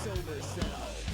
sober self.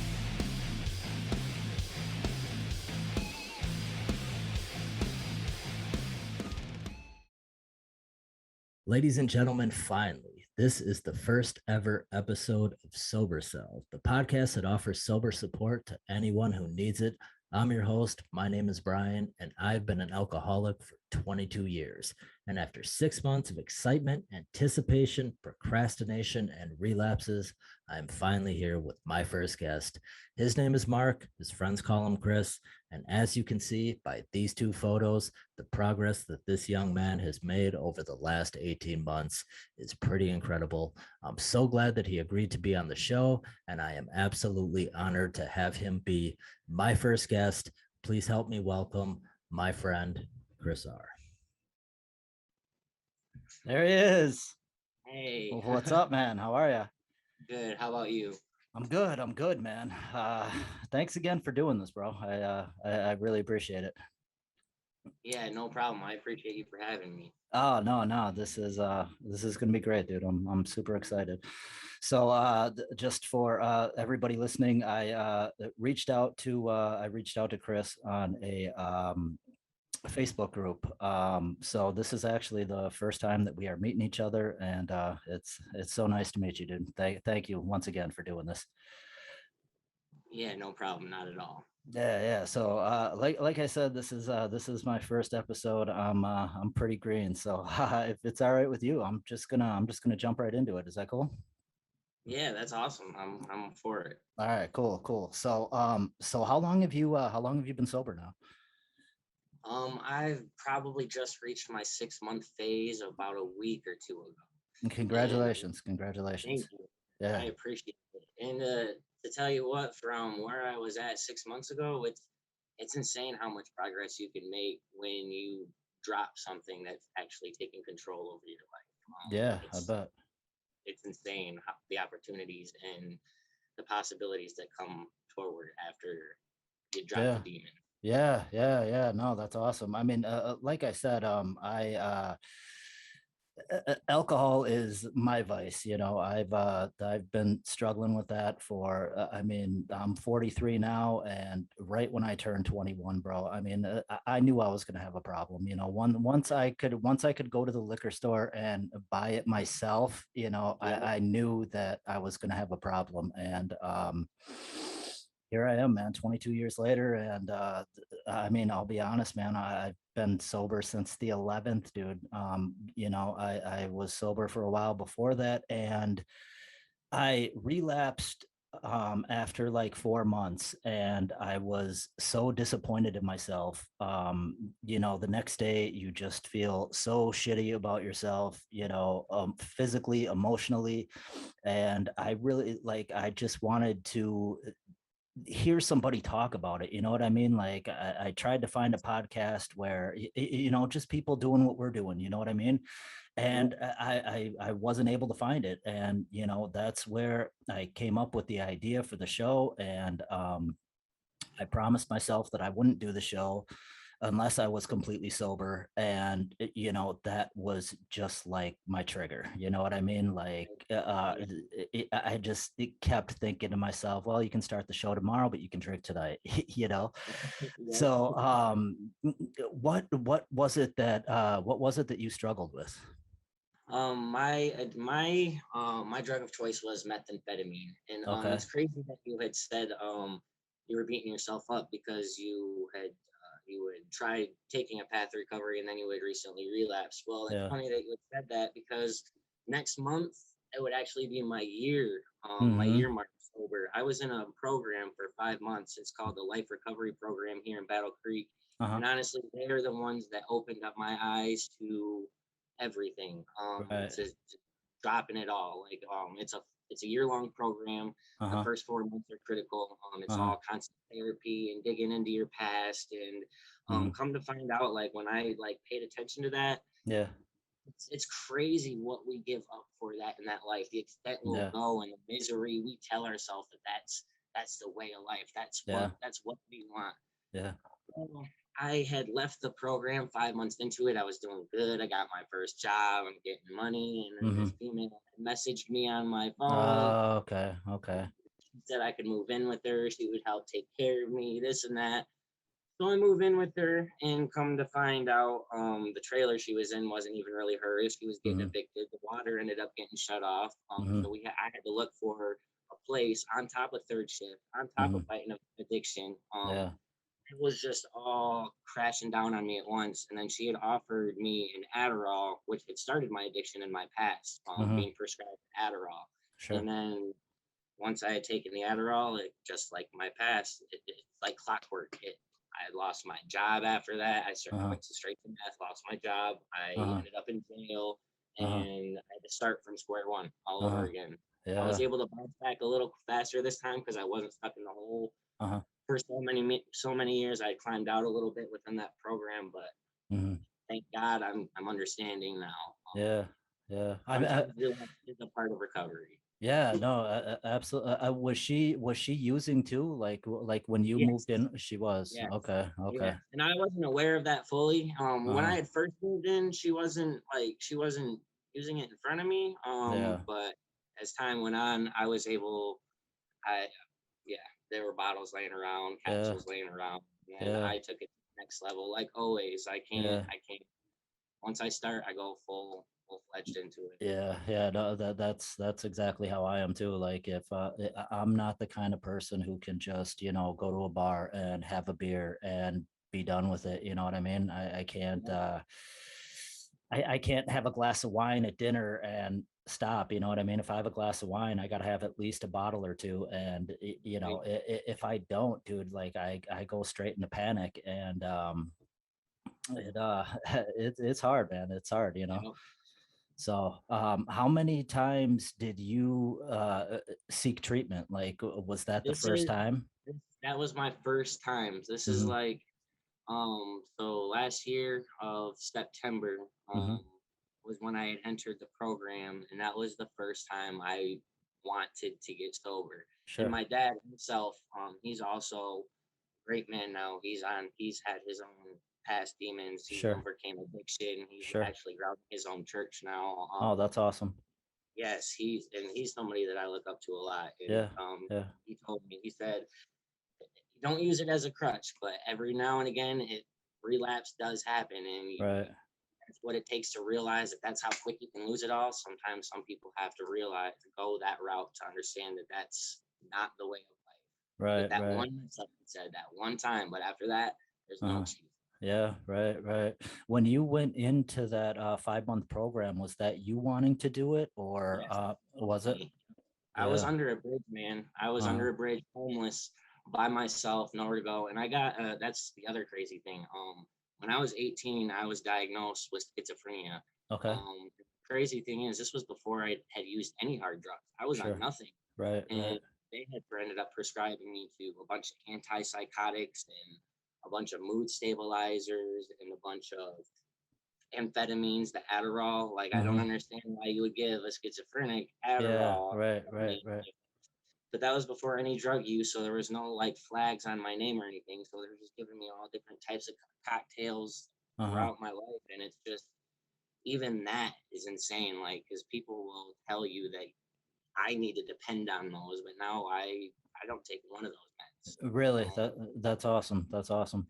Ladies and gentlemen, finally, this is the first ever episode of Sober Cell, the podcast that offers sober support to anyone who needs it. I'm your host. My name is Brian, and I've been an alcoholic for 22 years. And after 6 months of excitement, anticipation, procrastination, and relapses, I'm finally here with my first guest. His name is Mark. His friends call him Chris. And as you can see by these two photos, the progress that this young man has made over the last 18 months is pretty incredible. I'm so glad that he agreed to be on the show, and I am absolutely honored to have him be my first guest. Please help me welcome my friend, Chris R. There he is. Hey, What's up, man? How are you? good. How about you? I'm good. I'm good, man. Thanks again for doing this, bro. I really appreciate it. Yeah, no problem. I appreciate you for having me. Oh no, this is gonna be great, dude. I'm super excited. So just for everybody listening, I reached out to Chris on a Facebook group. So this is actually the first time that we are meeting each other, and it's so nice to meet you, dude. Thank you once again for doing this. Yeah, no problem. Not at all. Yeah. So like I said, this is my first episode. I'm pretty green, so if it's all right with you, I'm just gonna jump right into it. Is that cool? Yeah, that's awesome. I'm for it. All right, cool. So so how long have you been sober now? I've probably just reached my 6 month phase about a week or two ago. And And congratulations. thank you. Yeah. I appreciate it. And to tell you what, from where I was at 6 months ago, it's insane how much progress you can make when you drop something that's actually taking control over your life. Yeah, I It's bet. it's insane how, the opportunities and the possibilities that come forward after you drop Yeah. the demon. Yeah. No, that's awesome. I mean, like I said, alcohol is my vice. I've been struggling with that for. I mean, I'm 43 now, and right when I turned 21, bro, I mean, I knew I was gonna have a problem. Once I could go to the liquor store and buy it myself, Yeah. I knew that I was gonna have a problem, and here I am, man, 22 years later. And I mean, I'll be honest, man, I've been sober since the 11th, dude. I was sober for a while before that, and I relapsed after like 4 months, and I was so disappointed in myself. The next day you just feel so shitty about yourself, physically, emotionally. And I just wanted to hear somebody talk about it. You know what I mean? Like I tried to find a podcast where just people doing what we're doing. You know what I mean? Yeah. And I wasn't able to find it, and that's where I came up with the idea for the show. And I promised myself that I wouldn't do the show unless I was completely sober. And that was just like my trigger. You know what I mean? Like I just kept thinking to myself, well, you can start the show tomorrow, but you can drink tonight. Yep. So what was it that you struggled with? My drug of choice was methamphetamine, and Okay. it's crazy that you had said you were beating yourself up because you had tried taking a path to recovery and then you had recently relapsed. Well, it's Yeah. funny that you had said that because next month it would actually be my Mm-hmm. year mark sober. I was in a program for 5 months. It's called the Life Recovery Program here in Battle Creek, Uh-huh. and honestly, they're the ones that opened up my eyes to everything. Right. To dropping it all. Like it's a year long program. The Uh-huh. first 4 months are critical. It's Uh-huh. all constant therapy and digging into your past. And Mm-hmm. come to find out, like when I like paid attention to that, Yeah. it's crazy what we give up for that in that life. The extent we'll Yeah. go and the misery we tell ourselves that that's the way of life. Yeah. That's what we want. Yeah. Well, I had left the program 5 months into it. I was doing good. I got my first job. I'm getting money. And then Mm-hmm. this female messaged me on my phone. Oh, okay. said I could move in with her. She would help take care of me, this and that. So I move in with her, and come to find out, the trailer she was in wasn't even really hers. She was getting Mm-hmm. evicted. The water ended up getting shut off. Mm-hmm. So I had to look for a place on top of third shift, on top Mm-hmm. of fighting addiction. Yeah. It was just all crashing down on me at once. And then she had offered me an Adderall, which had started my addiction in my past, Mm-hmm. being prescribed Adderall. Sure. And then once I had taken the Adderall, it just like my past, it's like clockwork. I lost my job after that. I Uh-huh. went to straight to meth, lost my job. I Uh-huh. ended up in jail, Uh-huh. and I had to start from square one all over Uh-huh. again. I was Yeah. able to bounce back a little faster this time because I wasn't stuck in the hole Uh-huh. for so many years. I climbed out a little bit within that program, but Mm-hmm. thank God I'm understanding now. Yeah. Yeah. Sometimes relapse is a part of recovery. Yeah, no, absolutely. Was she using too? Like when you Yes. moved in, she was. Yes. Okay. Okay. Yes. And I wasn't aware of that fully. When I Uh-huh. had first moved in, she wasn't using it in front of me. Yeah. But as time went on, I was able. I Yeah, there were bottles laying around, Yeah. capsules laying around, and Yeah. I took it to the next level. Like always, I can't. Yeah. I can't. Once I start, I go full fledged into it. Yeah, yeah, no, that's exactly how I am too. Like if I'm not the kind of person who can just, go to a bar and have a beer and be done with it. You know what I mean? I can't I can't have a glass of wine at dinner and stop. You know what I mean? If I have a glass of wine, I got to have at least a bottle or two. And if I don't, dude, like I go straight into panic, and it it's hard, man. It's hard, You know, So, how many times did you seek treatment? Like, was that the this first is time? that was my first time. This is Mm-hmm. like so last year of September Mm-hmm. was when I had entered the program, and that was the first time I wanted to get sober. And Sure. my dad himself, he's also a great man now. He's had his own past demons. He's Sure. overcame addiction. He's Sure. actually grounded his own church now. Oh, that's awesome. Yes, he's somebody that I look up to a lot. And Yeah. Yeah. he told me, he said, don't use it as a crutch, but every now and again, relapse does happen, and Right. that's what it takes to realize that that's how quick you can lose it all. Sometimes some people have to realize to go that route to understand that that's not the way of life. Get Right. that Right. one mess up and said that one time, but after that, there's no Uh-huh. excuse. Yeah. Right. Right. When you went into that 5-month program, was that you wanting to do it, or Yes, was it? me. I was Yeah. under a bridge, man. I was Uh-huh. under a bridge, homeless, by myself, nowhere to go. And I got that's the other crazy thing. When I was 18, I was diagnosed with schizophrenia. Okay. Crazy thing is, this was before I had used any hard drugs. I was on Sure. nothing, Right. and Right. they had ended up prescribing me to a bunch of antipsychotics and a bunch of mood stabilizers and a bunch of amphetamines, the Adderall. Like, I don't Mm-hmm. understand why you would give a schizophrenic Yeah. Adderall. Right. I Right. mean, Right. but that was before any drug use, so there was no like flags on my name or anything. So they were just giving me all different types of cocktails Uh-huh. throughout my life, and it's just even that is insane. Like, because people will tell you that I need to depend on those, but now I don't take one of those meds. Really? That's awesome. That's awesome.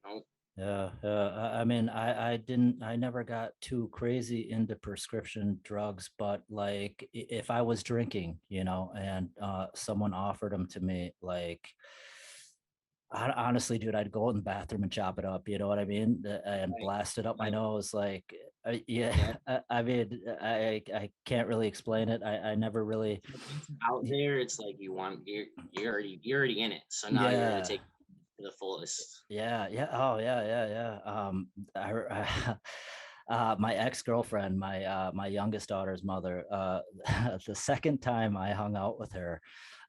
No, Yeah, yeah. I mean, I never got too crazy into prescription drugs, but like if I was drinking, and someone offered them to me, like honestly, dude, I'd go in the bathroom and chop it up. You know what I mean? And like, blast it up my like, nose. Like, yeah. yeah. I mean, I can't really explain it. I never really. Once you're out there, it's like you're already in it. So now you're gonna Yeah. take it to the fullest. Yeah, yeah. Oh, yeah, yeah, yeah. My ex-girlfriend, my youngest daughter's mother, the second time I hung out with her,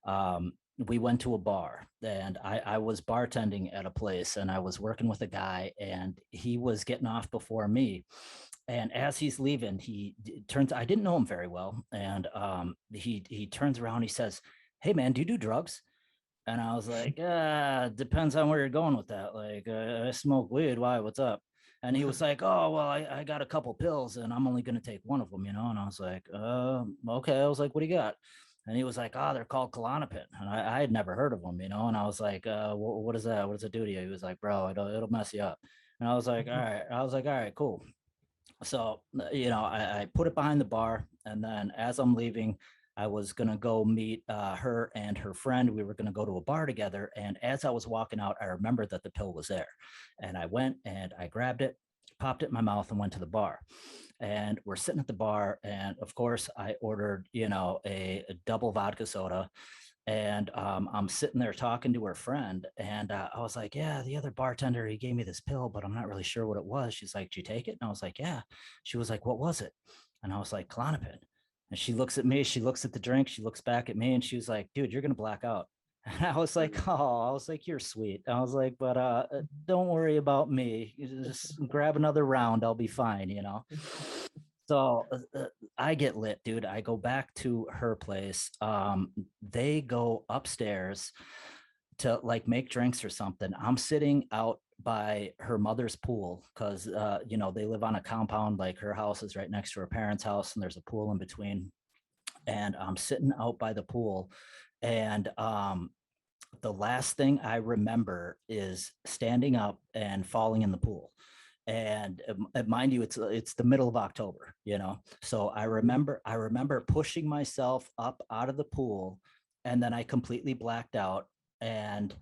um, we went to a bar, and I was bartending at a place, and I was working with a guy, and he was getting off before me. And as he's leaving, turns, I didn't know him very well. And he turns around, he says, "Hey man, do you do drugs?" And I was like, depends on where you're going with that. Like, I smoke weed. Why? What's up? And he was like, oh, well, I got a couple pills and I'm only going to take one of them, And I was like, okay. I was like, what do you got? And he was like, "Oh, they're called Klonopin," and I had never heard of them, you know. And I was like, "What is that? What does it do to you?" He was like, "Bro, it'll mess you up." And I was like, "All right." I was like, "All right, cool." So I put it behind the bar, and then as I'm leaving, I was gonna go meet her and her friend. We were gonna go to a bar together, and as I was walking out, I remembered that the pill was there, and I went and I grabbed it, popped it in my mouth, and went to the bar. And we're sitting at the bar, and of course, I ordered a double vodka soda, and I'm sitting there talking to her friend, and I was like, "Yeah, the other bartender, he gave me this pill, but I'm not really sure what it was." She's like, "Did you take it?" And I was like, "Yeah." She was like, "What was it?" And I was like, "Klonopin." And she looks at me, she looks at the drink, she looks back at me, and she was like, "Dude, you're gonna black out." And I was like, "Oh," I was like, "You're sweet." I was like, "But don't worry about me. You just grab another round, I'll be fine," you know. So I get lit, dude. I go back to her place. They go upstairs to like make drinks or something. I'm sitting out by her mother's pool because they live on a compound. Like her house is right next to her parents' house, and there's a pool in between. And I'm sitting out by the pool, and the last thing I remember is standing up and falling in the pool. And mind you, it's the middle of October, you know. So I remember pushing myself up out of the pool, and then I completely blacked out, and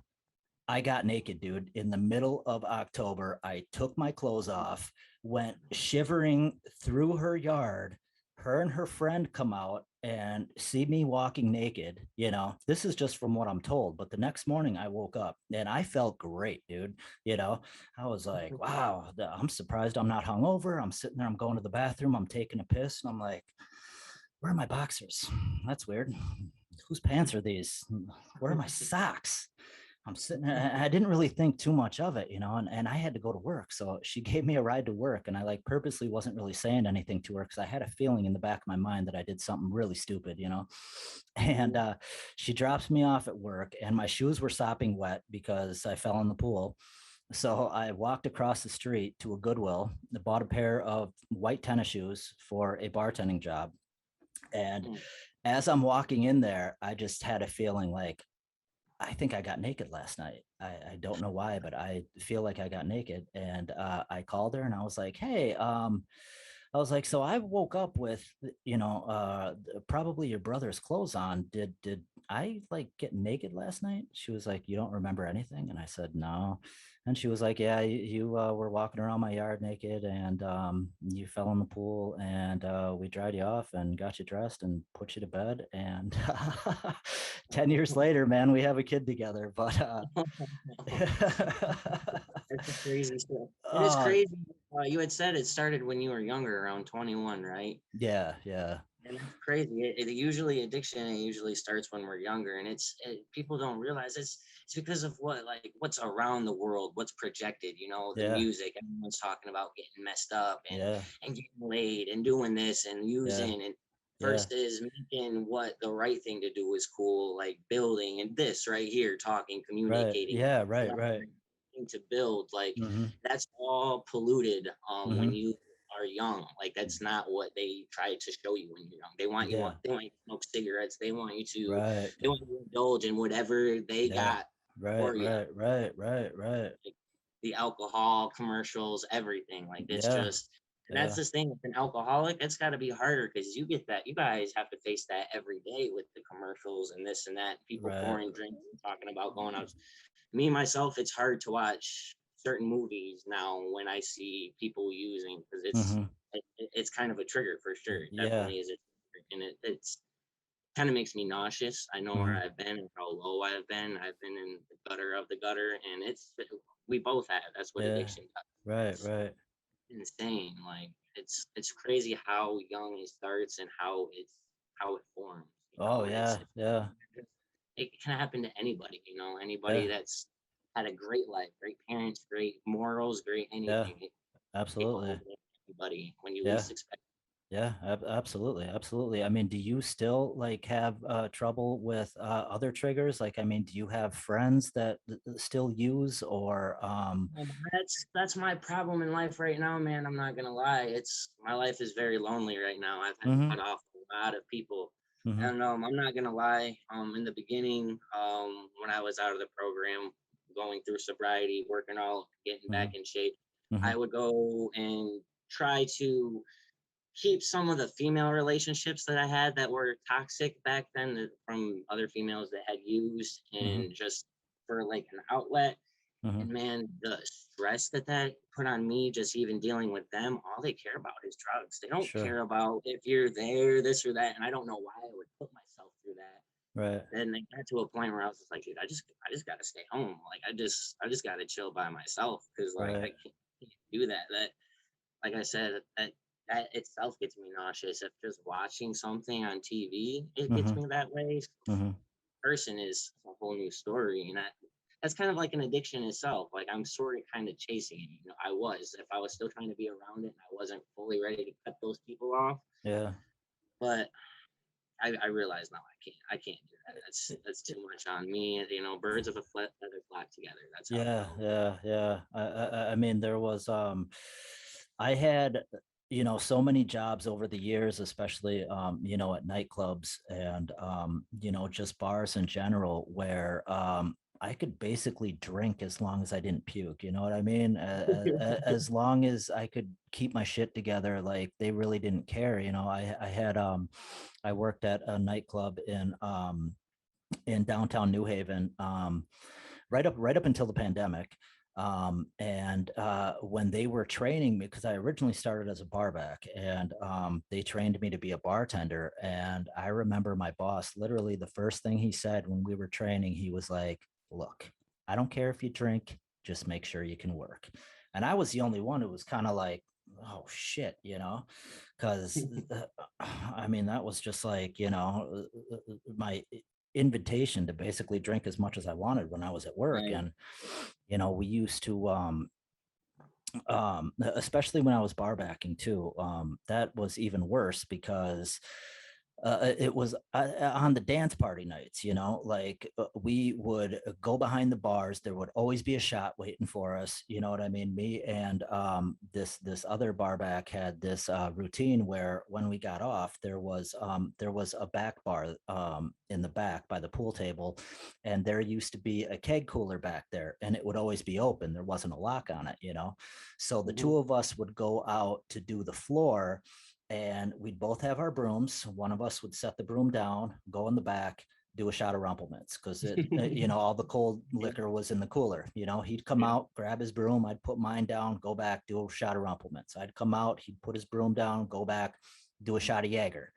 I got naked, dude, in the middle of October. I took my clothes off, went shivering through her yard. Her and her friend come out and see me walking naked. You know, this is just from what I'm told. But the next morning I woke up and I felt great, dude. You know, I was like, wow, I'm surprised I'm not hungover. I'm sitting there, I'm going to the bathroom, I'm taking a piss, and I'm like, where are my boxers? That's weird. Whose pants are these? Where are my socks? I'm sitting there, I didn't really think too much of it, you know, and I had to go to work. So she gave me a ride to work, and I like purposely wasn't really saying anything to her because I had a feeling in the back of my mind that I did something really stupid, you know. And she drops me off at work, and my shoes were sopping wet because I fell in the pool. So I walked across the street to a Goodwill, bought a pair of white tennis shoes for a bartending job. And as I'm walking in there, I just had a feeling like, I think I got naked last night. I don't know why, but I feel like I got naked. And I called her and I was like, "Hey, I was like, so I woke up with, probably your brother's clothes on. Did I like get naked last night?" She was like, "You don't remember anything?" And I said, "No." And she was like, "Yeah, you were walking around my yard naked, and you fell in the pool, and we dried you off and got you dressed and put you to bed. And 10 years later, man, we have a kid together." But That's a crazy stuff. It is uh, crazy. You had said it started when you were younger, around 21, right? yeah, yeah, And it's crazy. It usually addiction. It usually starts when we're younger, and people don't realize it's because of what's around the world, what's projected. You know, the yeah, music. Everyone's talking about getting messed up yeah, and getting laid and doing this and yeah, using and yeah. versus making what the right thing to do is cool, like building and this right here, talking, Right. communicating, Yeah. Right. Right. to build. Like Hmm. that's all polluted when Hmm. you are young. Like that's not what they try to show you when you're young. Yeah. They want you to smoke cigarettes. Right. They want you to indulge in whatever they Yeah. got Right. for you. Right. Right. Right. Right. Like the alcohol commercials, everything. Like it's Yeah. just and that's Yeah. this thing with an alcoholic. It's got to be harder because you get that. You guys have to face that every day with the commercials and this and that. People Right. pouring drinks and talking about going out. Me myself, it's hard to watch certain movies now when I see people using because Hmm. it's kind of a trigger for sure. It Yeah. definitely is a trigger, and it's kind of makes me nauseous. I know where Hmm. I've been and how low I've been. I've been in the gutter of the gutter, and we both have. That's what Yeah. addiction does. Right. It's Right. insane. Like it's crazy how young it starts and how it forms. You Oh know, yeah. it's Yeah. it can happen to anybody, Yeah. anybody that's had a great life, great parents, great morals, great Yeah. anything. It's capable Absolutely. of anybody when you Yeah. least expect. Yeah, absolutely, absolutely. I mean, do you still like have trouble with other triggers? Like, I mean, do you have friends that still use or That's my problem in life right now, man. I'm not gonna lie. It's my life is very lonely right now. I've had to Mhm. cut off a lot of people. Mm-hmm. And I'm not gonna lie. In the beginning, when I was out of the program, going through sobriety, working all, getting Mm-hmm. back in shape, Mm-hmm. I would go and try to keep some of the female relationships that I had that were toxic back then from other females that had used, Mm-hmm. and just for like an outlet. Mm-hmm. And man, the stress that that put on me, just even dealing with them, all they care about is drugs. They don't Sure. care about if you're there, this or that. And I don't know why I would put myself through that. Right. Then it got to a point where I was just like, dude, I just gotta stay home. Like I just gotta chill by myself, because like I Right. can't do that. That, like I said, that itself gets me nauseous. If just watching something on TV, it Mm-hmm. gets me that way. Mm-hmm. Person is a whole new story, and that's kind of like an addiction itself. Like I'm sort of kind of chasing it. I was, if I was still trying to be around it and I wasn't fully ready to cut those people off. Yeah. But I realize now I can't do that. That's too much on me. Birds of a feather flock together. That's how it Yeah, goes. yeah, yeah. I mean, there was I had, so many jobs over the years, especially at nightclubs and just bars in general, where I could basically drink as long as I didn't puke. You know what I mean? As long as I could keep my shit together, like they really didn't care. I had I worked at a nightclub in downtown New Haven. Right up until the pandemic. And when they were training me, because I originally started as a barback, and they trained me to be a bartender. And I remember my boss, literally the first thing he said when we were training, he was like, "Look, I don't care if you drink, just make sure you can work." And I was the only one who was kind of like, "Oh shit," because I mean, that was just like, my invitation to basically drink as much as I wanted when I was at work. Right. And, we used to, especially when I was barbacking too, that was even worse because it was on the dance party nights, like we would go behind the bars. There would always be a shot waiting for us. You know what I mean? Me and this other barback had this routine where when we got off, there was a back bar in the back by the pool table, and there used to be a keg cooler back there, and it would always be open. There wasn't a lock on it. So the Mm-hmm. two of us would go out to do the floor, and we'd both have our brooms. One of us would set the broom down, go in the back, do a shot of Rumplemintz, because all the cold Yep. liquor was in the cooler. He'd come Yep. out, grab his broom, I'd put mine down, go back, do a shot of Rumplemintz. I'd come out, he'd put his broom down, go back, do a shot of Jaeger.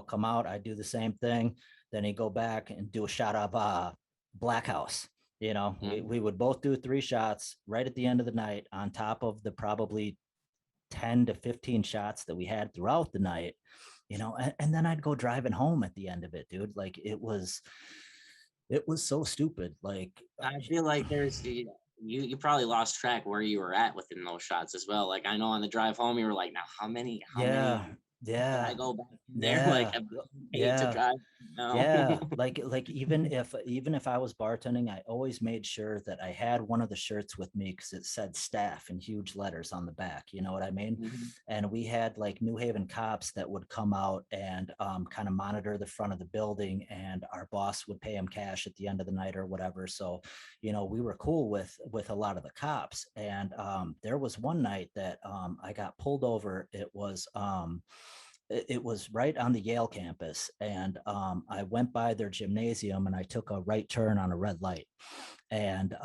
Come out, I'd do the same thing. Then he'd go back and do a shot of Black House. Mm-hmm. We would both do 3 shots right at the end of the night, on top of the probably 10 to 15 shots that we had throughout the night, and then I'd go driving home at the end of it, dude. Like it was so stupid. Like, I feel like you probably lost track where you were at within those shots as well. Like I know on the drive home you were like, now how many yeah, can I yeah, go back in there? Like yeah, I'm paid to yeah. drive now. Yeah, like even if I was bartending, I always made sure that I had one of the shirts with me because it said staff in huge letters on the back. You know what I mean? Mhm. And we had like New Haven cops that would come out and kind of monitor the front of the building, and our boss would pay them cash at the end of the night or whatever. So, we were cool with a lot of the cops. And there was one night that I got pulled over. It was right on the Yale campus. And I went by their gymnasium and I took a right turn on a red light. And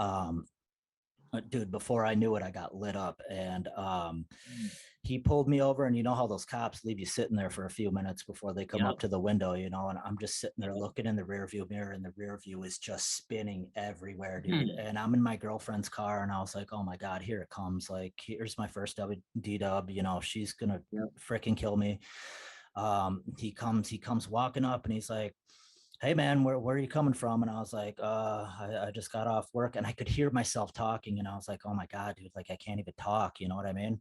dude, before I knew it, I got lit up. And he pulled me over. And you know how those cops leave you sitting there for a few minutes before they come Yep. up to the window, and I'm just sitting there Yep. looking in the rear view mirror, and the rear view is just spinning everywhere, dude. Hmm. And I'm in my girlfriend's car, and I was like, oh my God, here it comes. Like, here's my first D dub, she's gonna Yep. freaking kill me. He comes walking up, and he's like, hey man, where are you coming from? And I was like, I just got off work. And I could hear myself talking, and I was like, oh my God, dude, like I can't even talk, you know what I mean?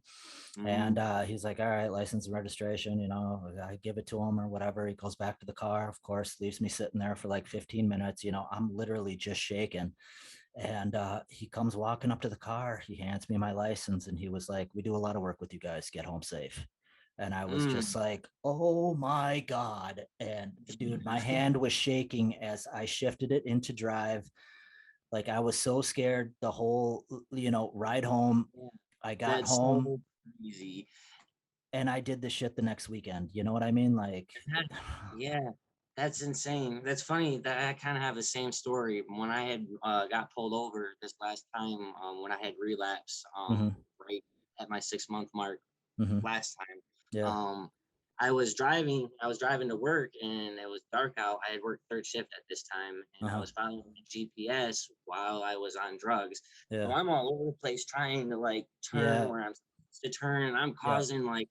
And Mhm. he's like, all right, license and registration, I give it to him or whatever. He goes back to the car, of course, leaves me sitting there for like 15 minutes. I'm literally just shaking. And he comes walking up to the car, he hands me my license, and he was like, we do a lot of work with you guys, get home safe. And I was Mm. just like, oh my God. And dude, my hand was shaking as I shifted it into drive. Like I was so scared the whole, ride home. Yeah, I got that's home so crazy. and I did the shit the next weekend. You know what I mean? Like, That- yeah, that's insane. That's funny that I kind of have the same story. When I had got pulled over this last time, when I had relapse, mhm, right at my 6 month mark mhm, last time, yeah. um, I was driving to work and it was dark out. I had worked third shift at this time and I Uh-huh. was following the GPS while I was on drugs. So Yeah. I'm all over the place trying to like turn Yeah. where I'm supposed to turn and I'm Yeah. causing like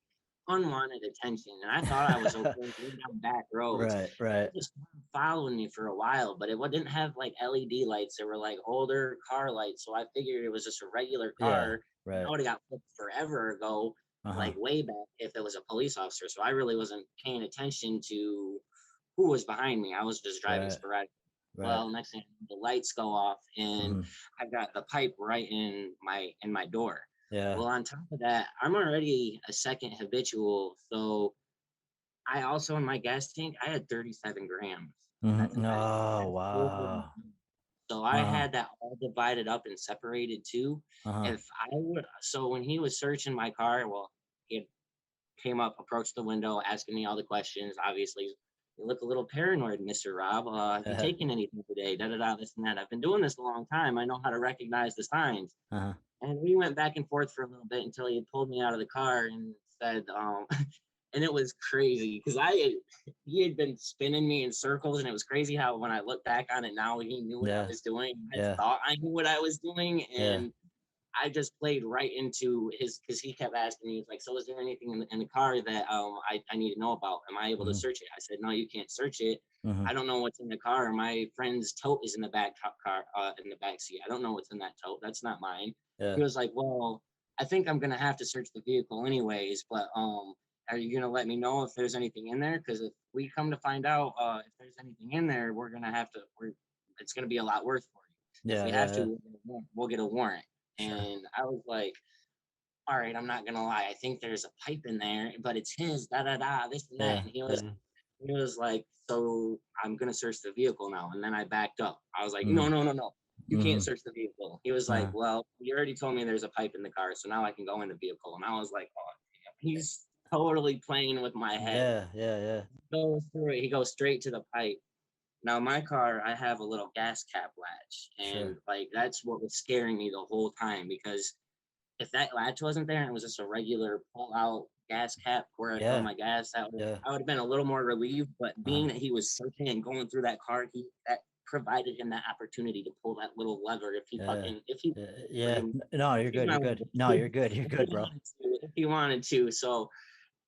unwanted attention. And I thought I was okay going down back roads. Right. It Right. just following me for a while, but it didn't have like LED lights. They were like older car lights. So I figured it was just a regular Yeah. car. And I Right. would have got flipped forever ago, Uh-huh. like way back if it was a police officer. So I really wasn't paying attention to who was behind me. I was just driving Right. sporadic. Right. Well, next thing the lights go off and Mhm. I got the pipe right in my door. Yeah. Well, on top of that, I'm already a second habitual. So I also in my gas tank, I had 37 grams of Mhm. methamphetamine. Oh, That's so wow. so I Wow. had that all divided up and separated too. Uh-huh. If I would, so when he was searching my car, well, he had came up, approached the window, asking me all the questions. Obviously, you look a little paranoid, Mr. Rob. Have you Yeah. taken anything today? Da da da, this and that. I've been doing this a long time. I know how to recognize the signs. Uh-huh. And we went back and forth for a little bit until he pulled me out of the car and said, and it was crazy because he had been spinning me in circles, and it was crazy how when I look back on it now, he knew what I Yeah. was doing. I Yeah. thought I knew what I was doing, Yeah. and I just played right into his because he kept asking me, he's like, so is there anything in the car that I need to know about? Am I able to Mhm. search it? I said, no, you can't search it. Mhm. I don't know what's in the car. My friend's tote is in the back car in the back seat. I don't know what's in that tote. That's not mine. Yeah. He was like, well, I think I'm gonna have to search the vehicle anyways, but are you gonna let me know if there's anything in there? Because if we come to find out if there's anything in there, we're gonna have to it's gonna be a lot worse for you. If Yeah. we Yeah. have Yeah. to, we'll get a warrant. Sure. And I was like, all right, I'm not gonna lie. I think there's a pipe in there, but it's his, da da da, this and that. Yeah. And Yeah. he was like, so I'm gonna search the vehicle now. And then I backed up. I was like, no, Mhm. no, no, no. You can't Mhm. search the vehicle. He was like, Uh-huh. well, you already told me there's a pipe in the car, so now I can go in the vehicle. And I was like, oh, damn. He's totally playing with my head. Yeah. Yeah. Yeah. Goes through it. He goes straight to the pipe. Now, my car, I have a little gas cap latch, and Sure. like that's what was scaring me the whole time because if that latch wasn't there and it was just a regular pull out gas cap where I fill Yeah. my gas, Yeah. I would have been a little more relieved. But being Uh-huh. that he was searching and going through that car, he that provided him that opportunity to pull that little lever Yeah. if he Yeah. freaking No, you're he's good. You're not good. No, you're good. You're if he good, bro. wanted to, if he wanted to. So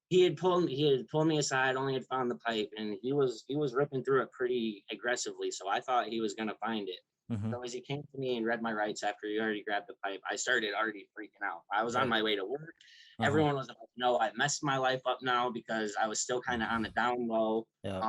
he had pulled me aside, only had found the pipe, and he was ripping through it pretty aggressively. So I thought he was gonna find it. Mhm. So as he came to me and read my rights after he already grabbed the pipe, I started already freaking out. I was on Yeah. my way to work. Uh-huh. Everyone was like, "No, I messed my life up now because I was still kind of on the down low." Yep.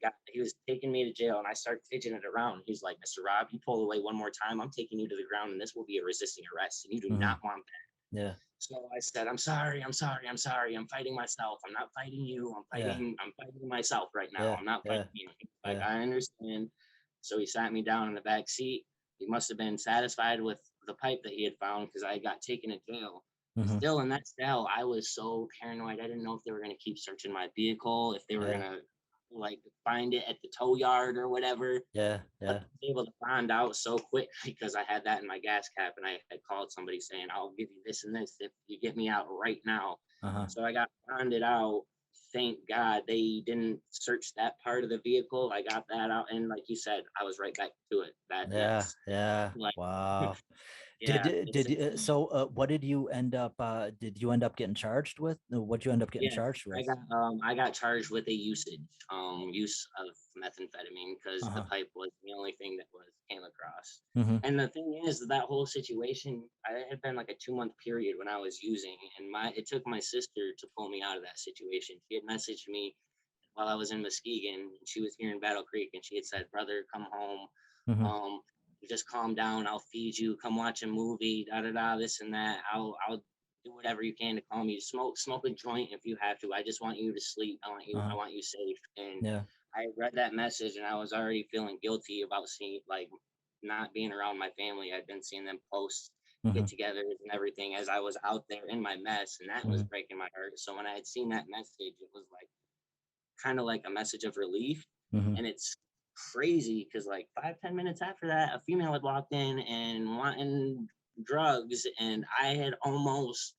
Yep. He was taking me to jail, and I started fidgeting it around. He's like, "Mr. Rob, you pull away one more time, I'm taking you to the ground, and this will be a resisting arrest, and you do Mhm. not want that." Yeah. So I said, "I'm sorry, I'm sorry, I'm sorry. I'm fighting myself. I'm not fighting you. Yeah. I'm fighting myself right now. Yeah. I'm not Yeah. fighting you." He's like, Yeah. "I understand." So he sat me down in the back seat. He must have been satisfied with the pipe that he had found because I got taken to jail. Mhm. Still in that cell, I was so paranoid. I didn't know if they were going to keep searching my vehicle, if they were going Yeah. to like find it at the tow yard or whatever. Yeah. But Yeah. I was able to find out so quick because I had that in my gas cap and I had called somebody saying, I'll give you this and this if you get me out right now. Uh-huh. So I got bonded out. Thank God they didn't search that part of the vehicle. I got that out. And like you said, I was right back to it. That, Yeah. yes. Yeah. Like, Wow. yeah, it's insane. So what did you end up getting charged with? What'd you end up getting Yes, charged with? I got charged with a use of methamphetamine because the Uh-huh. pipe was the only thing that was came across. Mhm. And the thing is that whole situation, I had been like a 2 month period when I was using, and my it took my sister to pull me out of that situation. She had messaged me while I was in Muskegon, and she was here in Battle Creek, and she had said, "Brother, come home. Mhm. Um, just calm down. I'll feed you. Come watch a movie. Da da da. This and that. I'll do whatever you can to calm you. Smoke a joint if you have to. I just want you to sleep. I Uh-huh. want you safe. And Yeah. I read that message and I was already feeling guilty about seeing like not being around my family. I'd been seeing them post Mm-hmm. get-togethers and everything as I was out there in my mess, and that was Mm-hmm. breaking my heart. So when I had seen that message, it was like kind of like a message of relief. Mm-hmm. And it's crazy because like 5-10 minutes after that, a female had walked in and wanting drugs, and I had almost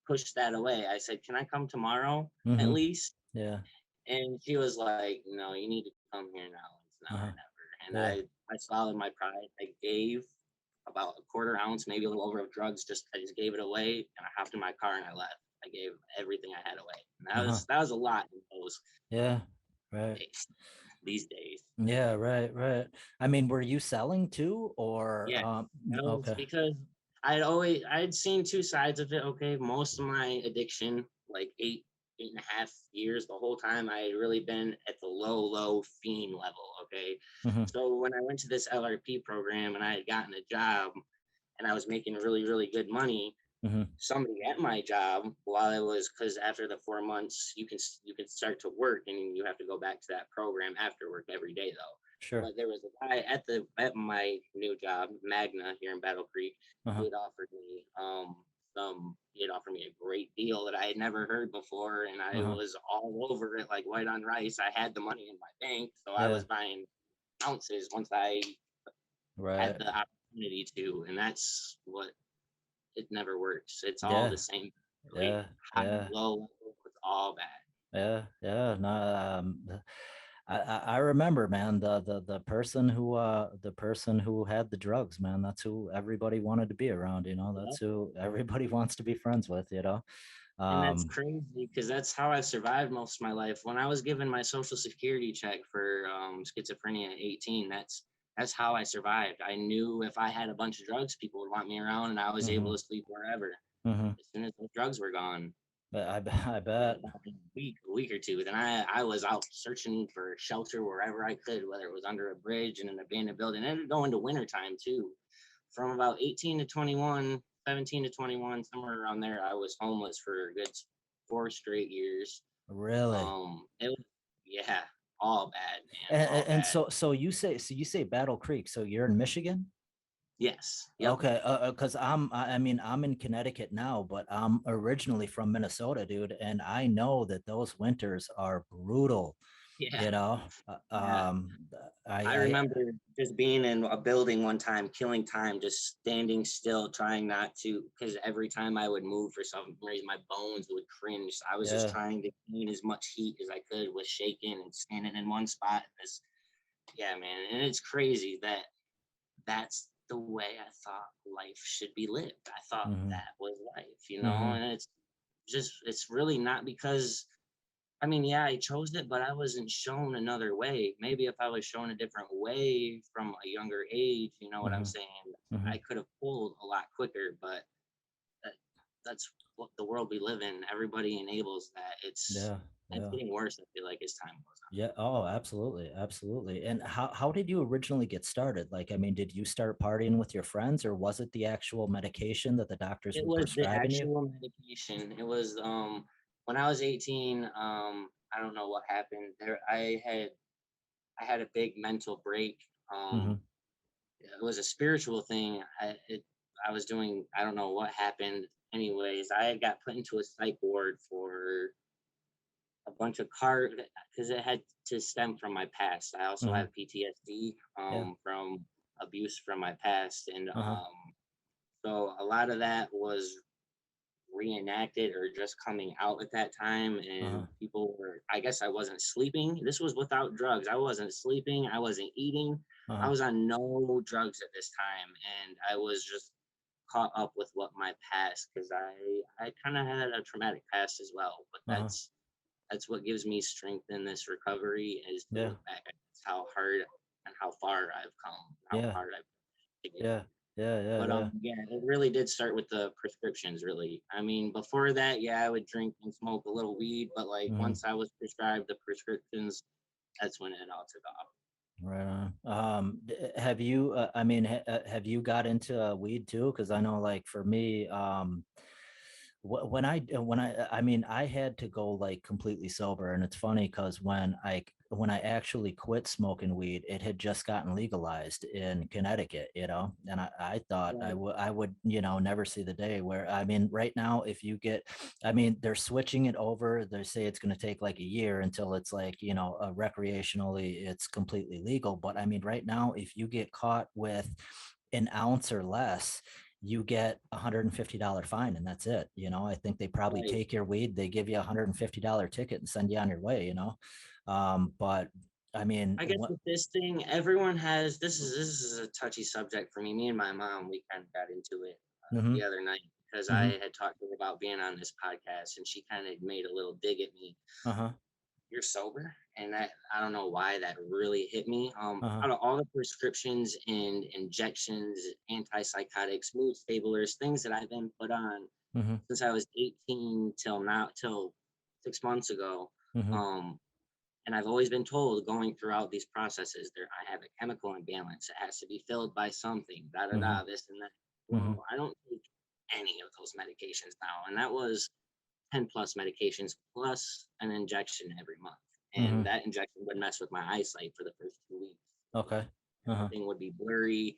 pushed that away. I said, "Can I come tomorrow at Mm-hmm. least?" Yeah. And she was like, "No, you need to come here now. It's now or Uh-huh. never." And Yeah. I swallowed my pride. I gave about a quarter ounce, maybe a little over of drugs. I just gave it away, and I hopped in my car and I left. I gave everything I had away. And Uh-huh. that was a lot in those Yeah. Right. days. These days, Yeah. Right. Right. I mean, were you selling too, or yeah, that was okay. because I'd seen two sides of it. Okay, most of my addiction, like 8.5 years, the whole time I had really been at the low fiend level. Okay, Mm-hmm. so when I went to this LRP program and I had gotten a job and I was making really good money, Mm-hmm. somebody at my job while I was, because after the 4 months you can start to work and you have to go back to that program after work every day though. Sure. But there was a guy at my new job, Magna here in Battle Creek. Uh-huh. He had offered me he had offered me a great deal that I had never heard before, and I Uh-huh. was all over it like white on rice. I had the money in my bank, so I Yeah. was buying ounces once I had Right. the opportunity to, and that's what it never works. It's all Yeah. the same. Really Yeah. high, Yeah. low, it's all bad. Yeah. Yeah. No. I remember, man, the person who had the drugs, man. That's who everybody wanted to be around. Yeah. That's who everybody wants to be friends with. And that's Um. crazy because that's how I survived most of my life. When I was given my social security check for schizophrenia at 18, that's how I survived. I knew if I had a bunch of drugs, people would want me around, and I was able Mhm. to sleep wherever. Mhm. As soon as the drugs were gone, But I in bet. about a week or two, then I was out searching for shelter wherever I could, whether it was under a bridge in an abandoned building. And it go into wintertime too. From about 18 to 21, 17 to 21, somewhere around there, I was homeless for a good 4 straight years. Really. It was, yeah, all bad, man, And, all and bad. so you say Battle Creek. So you're in Michigan? Yes, yep, Okay, because I mean, I'm in Connecticut now, but I'm originally from Minnesota, dude, and I know that those winters are brutal. yeah, You know, yeah. I I remember just being in a building one time, killing time, just standing still, trying not to, because every time I would move for some reason, my bones would cringe. I was just yeah, trying to gain as much heat as I could, was shaking and standing in one spot. Yeah, man, and it's crazy that that's the way I thought life should be lived. I thought hmm that was life, hmm and it's really not because I mean, yeah, I chose it, but I wasn't shown another way. Maybe if I was shown a different way from a younger age, you know what I'm hmm saying? hmm I could have pulled a lot quicker, but that, that's what the world we live in. Everybody enables that. yeah, It's yeah, getting worse, I feel like, as time goes on. yeah. Oh, absolutely, absolutely. And how did you originally get started? Like, I mean, did you start partying with your friends, or was it the actual medication that the doctors It were was the prescribing you? actual medication. It was when I was 18, I don't know what happened. I had a big mental break. hmm Um it was a spiritual thing. I was doing, I don't know what happened. Anyways, I had got put into a psych ward for a bunch of because it had to stem from my past. I also hmm have PTSD Yeah. from abuse from my past, and Uh-huh. so a lot of that was reenacted or just coming out at that time, and Uh-huh. people were, I guess I wasn't sleeping. This was without drugs. I wasn't sleeping, I wasn't eating, I Uh-huh. was on no drugs at this time, and I was just caught up with what my past, because I kind of had a traumatic past as well, but Uh-huh. that's what gives me strength in this recovery, is to Yeah. look back at how hard and how far I've come, how Yeah. hard I've to get Yeah. here. Yeah. Yeah. But Yeah. yeah, it really did start with the prescriptions. Really, I mean, before that, yeah, I would drink and smoke a little weed, but like hmm once I was prescribed the prescriptions, that's when it all took off. Right on. Have you? I mean, have you got into weed too? Because I know, like for me, I mean, I had to go like completely sober, and it's funny because when I actually quit smoking weed, it had just gotten legalized in Connecticut, and I thought Right. I would, never see the day where, I mean, right now, if you get, I mean, they're switching it over. They say it's going to take like a year until it's like, recreationally, it's completely legal. But I mean, right now, if you get caught with an ounce or less, you get $150 fine and that's it. I think they probably Right. take your weed, they give you $150 ticket and send you on your way. But I mean, I guess with this thing, everyone has this is a touchy subject for me. Me and my mom, we kind of got into it mm-hmm, the other night because I mm-hmm, had talked to her about being on this podcast, and she kind of made a little dig at me. uh-huh, You're sober, and that I don't know why that really hit me. uh-huh, Out of all the prescriptions and injections, antipsychotics, mood stablers, things that I've been put on mm-hmm, since I was 18 till now, till 6 months ago. mm-hmm, Um, and I've always been told going throughout these processes, there I have a chemical imbalance. It has to be filled by something, da da mm-hmm, da, this and that. mm-hmm, Well, I don't take any of those medications now, and that was 10 plus medications plus an injection every month. mm-hmm. And that injection would mess with my eyesight for the first 2 weeks. Okay. Uh-huh. Everything would be blurry.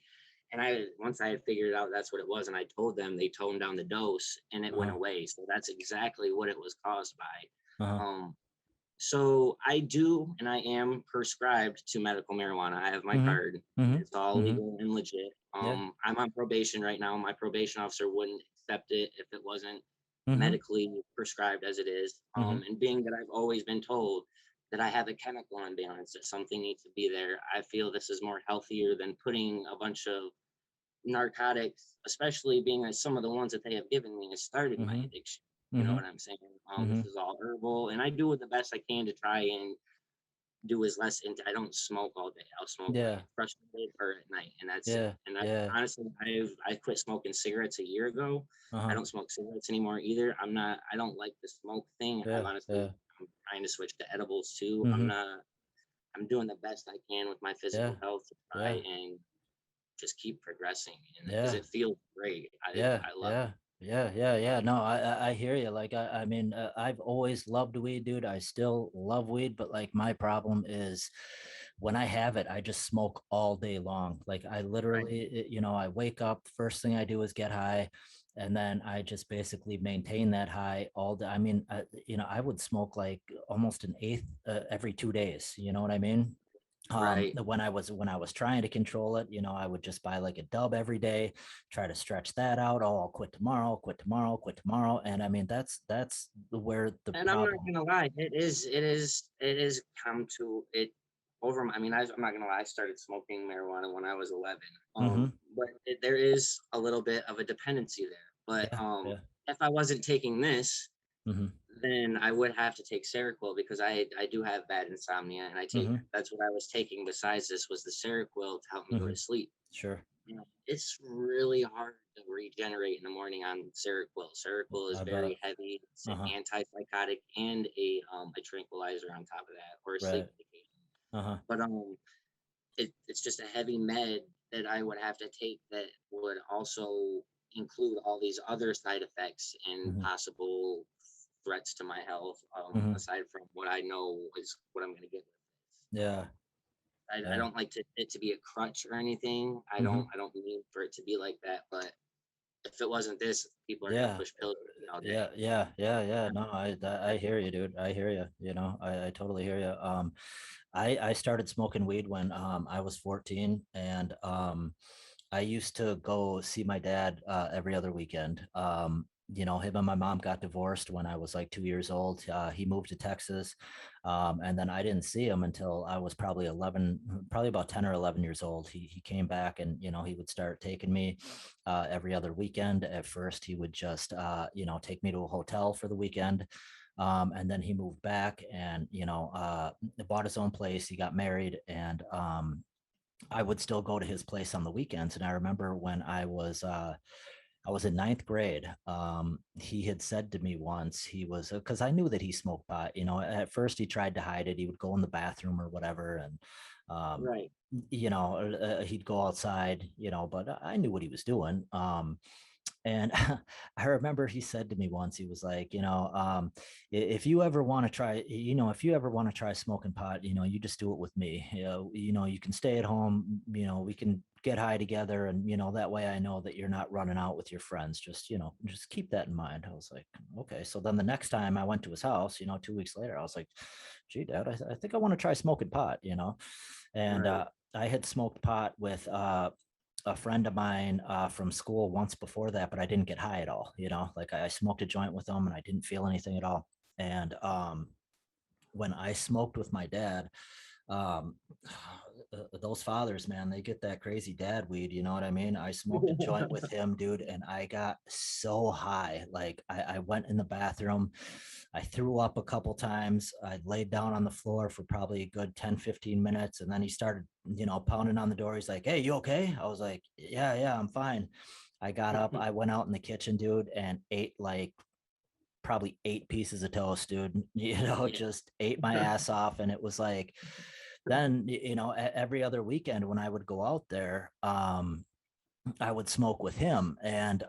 And once I had figured out that's what it was, and I told them, they toned down the dose and it went Uh-huh. away. So that's exactly what it was caused by. Uh-huh. So I do, and I am prescribed to medical marijuana. I have my Mm-hmm. card. Mm-hmm. It's all Mm-hmm. legal and legit. Yeah. I'm on probation right now. My probation officer wouldn't accept it if it wasn't Mm-hmm. medically prescribed as it is. Mm-hmm. And being that I've always been told that I have a chemical imbalance, that something needs to be there, I feel this is more healthier than putting a bunch of narcotics, especially being that some of the ones that they have given me has started my Mm-hmm. addiction. You know Mm-hmm. what I'm saying? Mm-hmm. This is all herbal, and I do it the best I can to try and do as less into. I don't smoke all day. I'll smoke when I Yeah. get frustrated or at night, and that's it. Yeah. And I Yeah. honestly, I quit smoking cigarettes a year ago. I Uh-huh. don't smoke cigarettes anymore either. I'm not. I don't like the smoke thing. Yeah. Yeah. I'm trying to switch to edibles too. I'm Mm-hmm. not. I'm doing the best I can with my Yeah. physical health to try Yeah. and just keep progressing, and because Yeah. it feels great. Yeah, I love yeah, yeah, yeah, yeah. No, I hear you. Like, I mean, I've always loved weed, dude. I still love weed, but like, my problem is when I have it, I just smoke all day long. Like, I right. literally, I wake up, first thing I do is get high, and then I just basically maintain that high all day. I mean, I would smoke like almost an eighth every 2 days. You know what I mean? Right. When I was trying to control it, I would just buy like a dub every day, try to stretch that out. Oh, I'll quit tomorrow, quit tomorrow, quit tomorrow. And I mean, that's where the And I'm not problem. gonna lie, it is come to it over. I mean, I'm not gonna lie. I started smoking marijuana when I was 11. Mm-hmm. But there is a little bit of a dependency there. But Yeah, yeah. if I wasn't taking this, Mm-hmm. then I would have to take Seroquel because I do have bad insomnia, and I take Mm-hmm. that's what I was taking. Besides this, was the Seroquel to help me go Mm-hmm. to sleep. Sure. It's really hard to regenerate in the morning on Seroquel. Seroquel is I bet. very heavy. It's an Uh-huh. antipsychotic and a tranquilizer on top of that, or a sleep Right. medication. Uh-huh. But it's just a heavy med that I would have to take that would also include all these other side effects and Mm-hmm. possible threats to my health, Mm-hmm. aside from what I know is what I'm going to get with this. Yeah. I Yeah. don't like it to be a crutch or anything. Mm-hmm. I don't mean for it to be like that. But if it wasn't this, people are going to Yeah. push pills all day. Yeah, yeah, yeah, yeah. No, I hear you, dude. I hear you. I totally hear you. I started smoking weed when I was 14, and I used to go see my dad every other weekend. Him and my mom got divorced when I was like 2 years old. He moved to Texas, and then I didn't see him until I was probably 11, probably about 10 or 11 years old. He came back, and he would start taking me every other weekend. At first, he would just take me to a hotel for the weekend. And then he moved back and bought his own place. He got married, and I would still go to his place on the weekends. And I remember when I was in ninth grade. He had said to me once, he was, because I knew that he smoked pot. At first he tried to hide it. He would go in the bathroom or whatever, and um, Right. he'd go outside. But I knew what he was doing. And I remember he said to me once, he was like, if you ever want to try, if you ever want to try smoking pot, you just do it with me. You can stay at home, we can get high together. And, that way I know that you're not running out with your friends. Just keep that in mind. I was like, okay. So then the next time I went to his house, 2 weeks later, I was like, gee, Dad, I think I want to try smoking pot, and Right. I had smoked pot with a friend of mine from school once before that, but I didn't get high at all. Like I smoked a joint with him and I didn't feel anything at all. And when I smoked with my dad, um, those fathers, man, they get that crazy dad weed. You know what I mean? I smoked a joint with him, dude, and I got so high. Like I went in the bathroom. I threw up a couple times. I laid down on the floor for probably a good 10, 15 minutes. And then he started, pounding on the door. He's like, hey, you okay? I was like, yeah, I'm fine. I got up. I went out in the kitchen, dude, and ate like probably 8 pieces of toast, dude. Yeah. Just ate my ass off. And it was like, then, every other weekend when I would go out there, I would smoke with him. And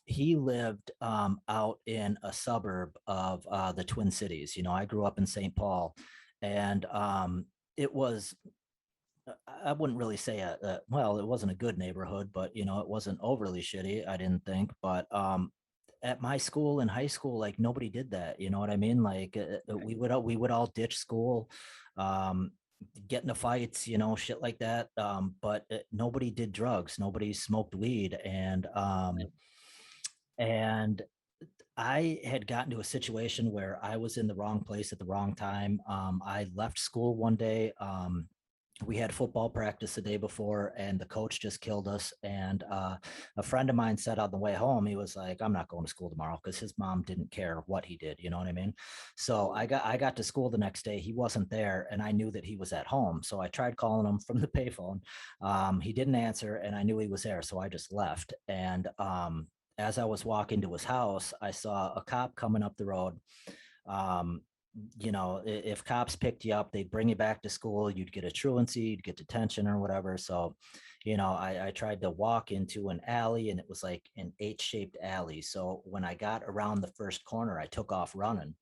he lived out in a suburb of the Twin Cities. I grew up in St. Paul, and it was, I wouldn't really say well, it wasn't a good neighborhood, but it wasn't overly shitty, I didn't think. But at my school in high school, like nobody did that. You know what I mean? Like we would all ditch school, um, get into fights, shit like that. But nobody did drugs. Nobody smoked weed, and I had gotten to a situation where I was in the wrong place at the wrong time. I left school one day. We had football practice the day before, and the coach just killed us. And a friend of mine said on the way home, he was like, I'm not going to school tomorrow, because his mom didn't care what he did. You know what I mean? So I got to school the next day. He wasn't there, and I knew that he was at home. So I tried calling him from the payphone. He didn't answer, and I knew he was there. So I just left. And as I was walking to his house, I saw a cop coming up the road. Um, if cops picked you up, they'd bring you back to school. You'd get a truancy, you'd get detention or whatever. So, I tried to walk into an alley, and it was like an H-shaped alley. So when I got around the first corner, I took off running,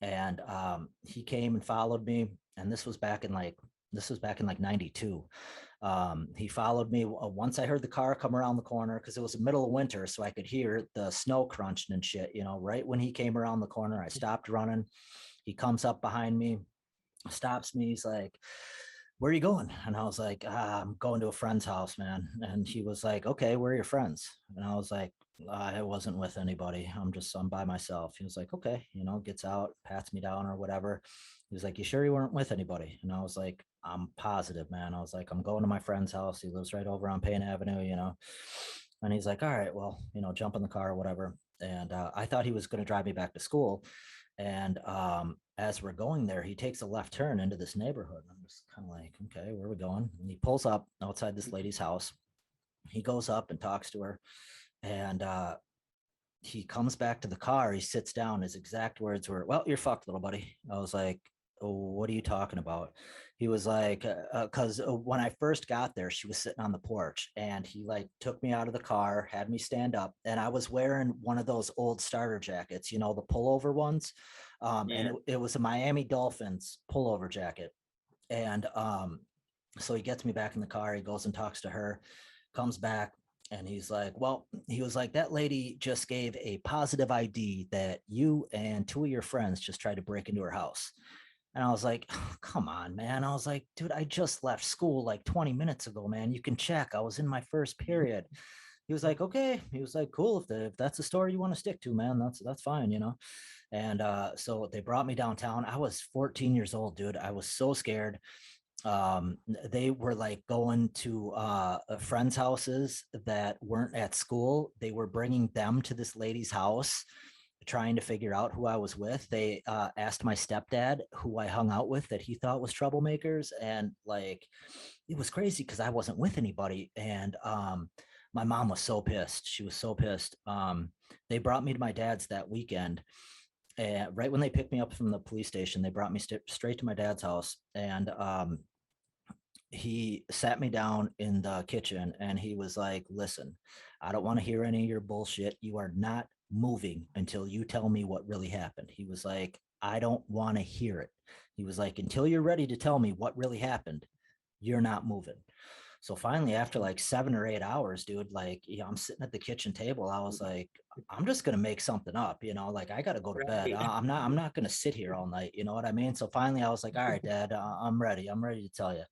and he came and followed me. And this was back in like 92. He followed me once I heard the car come around the corner, because it was the middle of winter, so I could hear the snow crunching and shit. Right when he came around the corner, I stopped running. He comes up behind me, stops me. He's like, where are you going? And I was like, I'm going to a friend's house, man. And he was like, okay, where are your friends? And I was like, I wasn't with anybody. I'm by myself. He was like, okay, gets out, pats me down or whatever. He was like, you sure you weren't with anybody? And I was like, I'm positive, man. I was like, I'm going to my friend's house. He lives right over on Payne Avenue. And he's like, all right, well, jump in the car or whatever. And I thought he was going to drive me back to school. And as we're going there, he takes a left turn into this neighborhood. I'm just kind of like, okay, where are we going? And he pulls up outside this lady's house. He goes up and talks to her. And he comes back to the car. He sits down. His exact words were, well, you're fucked, little buddy. I was like, oh, what are you talking about? He was like, because when I first got there, she was sitting on the porch, and he like took me out of the car, had me stand up, and I was wearing one of those old starter jackets, the pullover ones. And Yeah. it was a Miami Dolphins pullover jacket. And so he gets me back in the car. He goes and talks to her, comes back, and he's like, well, he was like, that lady just gave a positive ID that you and two of your friends just tried to break into her house. And I was like, oh, come on, man. I was like, dude, I just left school like 20 minutes ago, man. You can check. I was in my first period. He was like, okay. He was like, cool. If that's a story you want to stick to, man, that's fine. And so they brought me downtown. I was 14 years old, dude. I was so scared. They were like going to friends' houses that weren't at school. They were bringing them to this lady's house, trying to figure out who I was with. They asked my stepdad, who I hung out with, that he thought was troublemakers. And like, it was crazy because I wasn't with anybody. And my mom was so pissed. She was so pissed. They brought me to my dad's that weekend. And right when they picked me up from the police station, they brought me straight to my dad's house. And he sat me down in the kitchen, and he was like, listen, I don't want to hear any of your bullshit. You are not moving until you tell me what really happened. He was like, I don't want to hear it. He was like, until you're ready to tell me what really happened, you're not moving. So finally, after like 7 or 8 hours, dude, like, I'm sitting at the kitchen table. I was like, I'm just gonna make something up, like I gotta go to bed. Right. I'm not gonna sit here all night, you know what I mean? So finally I was like, all right, Dad, I'm ready. I'm ready to tell you.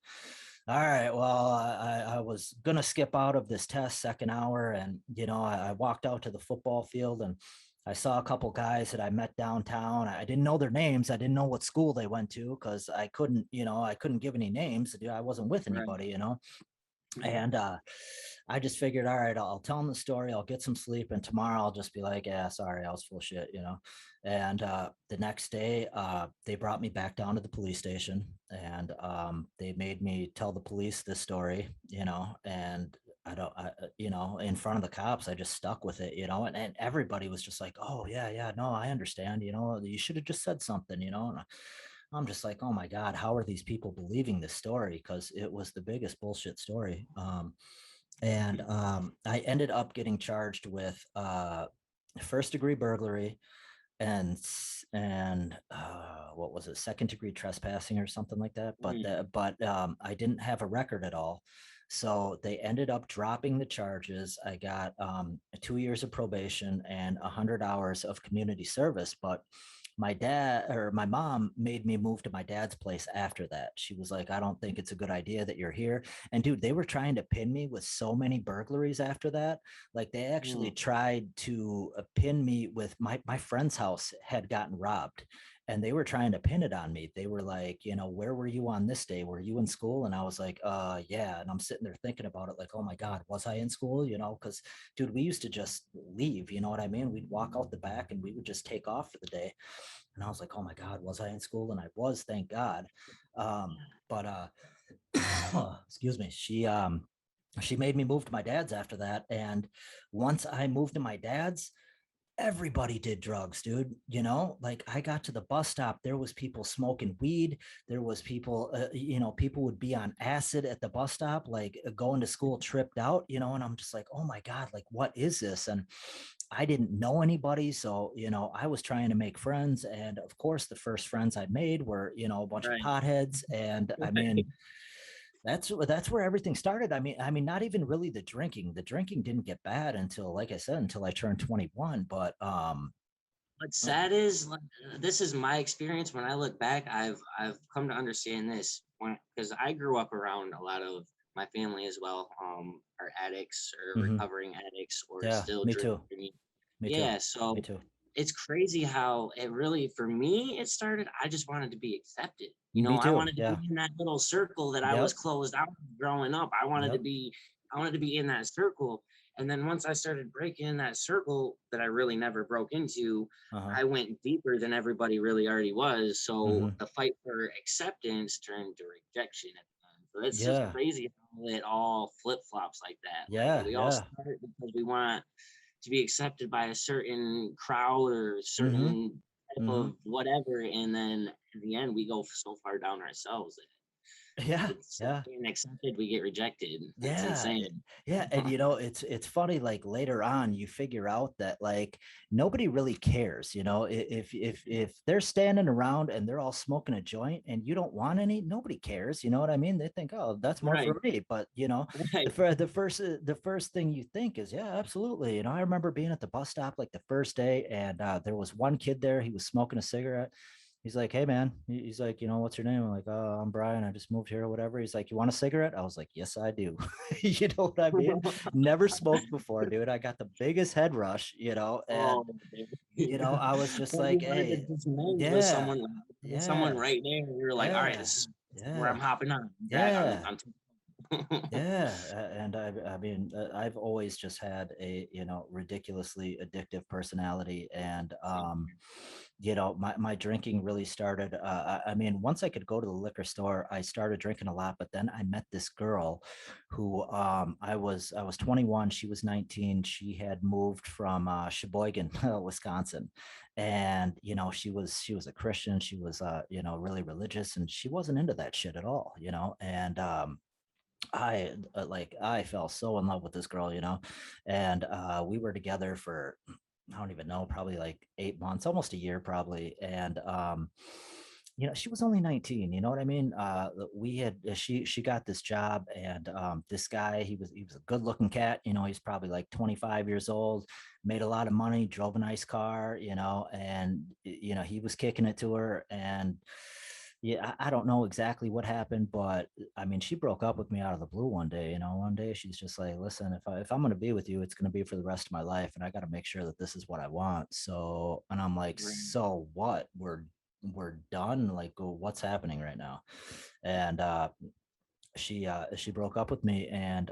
All right, well, I was gonna skip out of this test second hour, and I walked out to the football field, and I saw a couple guys that I met downtown. I didn't know their names. I didn't know what school they went to because I couldn't give any names. I wasn't with Right. anybody. And I just figured, all right, I'll tell them the story. I'll get some sleep, and tomorrow I'll just be like, yeah, sorry, I was full of shit. And the next day, they brought me back down to the police station, and they made me tell the police this story. And in front of the cops, I just stuck with it. And everybody was just like, oh yeah, yeah, no, I understand. You should have just said something. And I'm just like, oh my God, how are these people believing this story? Because it was the biggest bullshit story. And I ended up getting charged with first degree burglary and what was it, second degree trespassing or something like that. But I didn't have a record at all. So they ended up dropping the charges. I got 2 years of probation and 100 hours of community service. But my mom made me move to my dad's place after that. She was like, I don't think it's a good idea that you're here. And dude, they were trying to pin me with so many burglaries after that. Like they actually tried to pin me with my friend's house had gotten robbed, and they were trying to pin it on me. They were like, where were you on this day? Were you in school? And I was like, yeah. And I'm sitting there thinking about it like, oh my God, was I in school? Because dude, we used to just leave, you know what I mean? We'd walk out the back and we would just take off for the day. And I was like, oh my God, was I in school? And I was, thank God. But excuse me, she made me move to my dad's after that. And once I moved to my dad's, everybody did drugs, dude. Like I got to the bus stop, there was people smoking weed. There was people, people would be on acid at the bus stop, like going to school tripped out, and I'm just like, oh my God, like what is this? And I didn't know anybody. So, I was trying to make friends. And of course, the first friends I made were, a bunch of Right. potheads. And I mean, that's where everything started. I mean, not even really the drinking. The drinking didn't get bad until, like I said, until I turned 21. But What's sad is like, this is my experience. When I look back, I've come to understand this because I grew up around a lot of my family as well, are addicts or recovering addicts or yeah, still me too. drinking. Me too. Yeah, so Me too. it's crazy how it really, for me, it started. I just wanted to be accepted. Me I too. wanted to Yeah. be in that little circle that I Yep. was closed out growing up. I wanted to be in that circle. And then once I started breaking in that circle that I really never broke into, I went deeper than everybody really already was. So the fight for acceptance turned to rejection at the time. So it's just Yeah. crazy how it all flip flops like that. Yeah. Like we all start because we want to be accepted by a certain crowd or certain type of whatever, and then in the end we go so far down ourselves that Yeah. instead of being accepted we get rejected. It's Yeah. insane. Yeah. And it's funny, like later on you figure out that like nobody really cares, if they're standing around and they're all smoking a joint and you don't want any, nobody cares, you know what I mean? They think, oh, that's more Right. for me. But Right. the first thing you think is, yeah, absolutely. I remember being at the bus stop like the first day, and there was one kid there, he was smoking a cigarette. He's like, hey man, he's like, what's your name? I'm like, oh, I'm Brian, I just moved here or whatever. He's like, you want a cigarette? I was like, yes, I do. You know what I mean? Never smoked before, dude. I got the biggest head rush, and Oh, I was just when you like, wanted to hey, disengage with yeah, someone yeah, right there, you were like, all right, yeah, this is where yeah, I'm hopping on. Dad, yeah. I'm Yeah, and I mean, I've always just had a ridiculously addictive personality, and my drinking really started. I mean, once I could go to the liquor store, I started drinking a lot. But then I met this girl, who I was 21, she was 19. She had moved from Sheboygan, Wisconsin, and she was a Christian. She was really religious, and she wasn't into that shit at all. And I fell so in love with this girl, and we were together for, I don't even know, probably like 8 months, almost a year, probably. And she was only 19. You know what I mean? We had she got this job, and this guy, he was a good looking cat. He's probably like 25 years old, made a lot of money, drove a nice car, and he was kicking it to her. And yeah, I don't know exactly what happened, but I mean, she broke up with me out of the blue one day. One day she's just like, "Listen, if I'm going to be with you, it's going to be for the rest of my life, and I got to make sure that this is what I want." So, and I'm like, Right. "So what? We're done? Like, what's happening right now?" And she broke up with me, and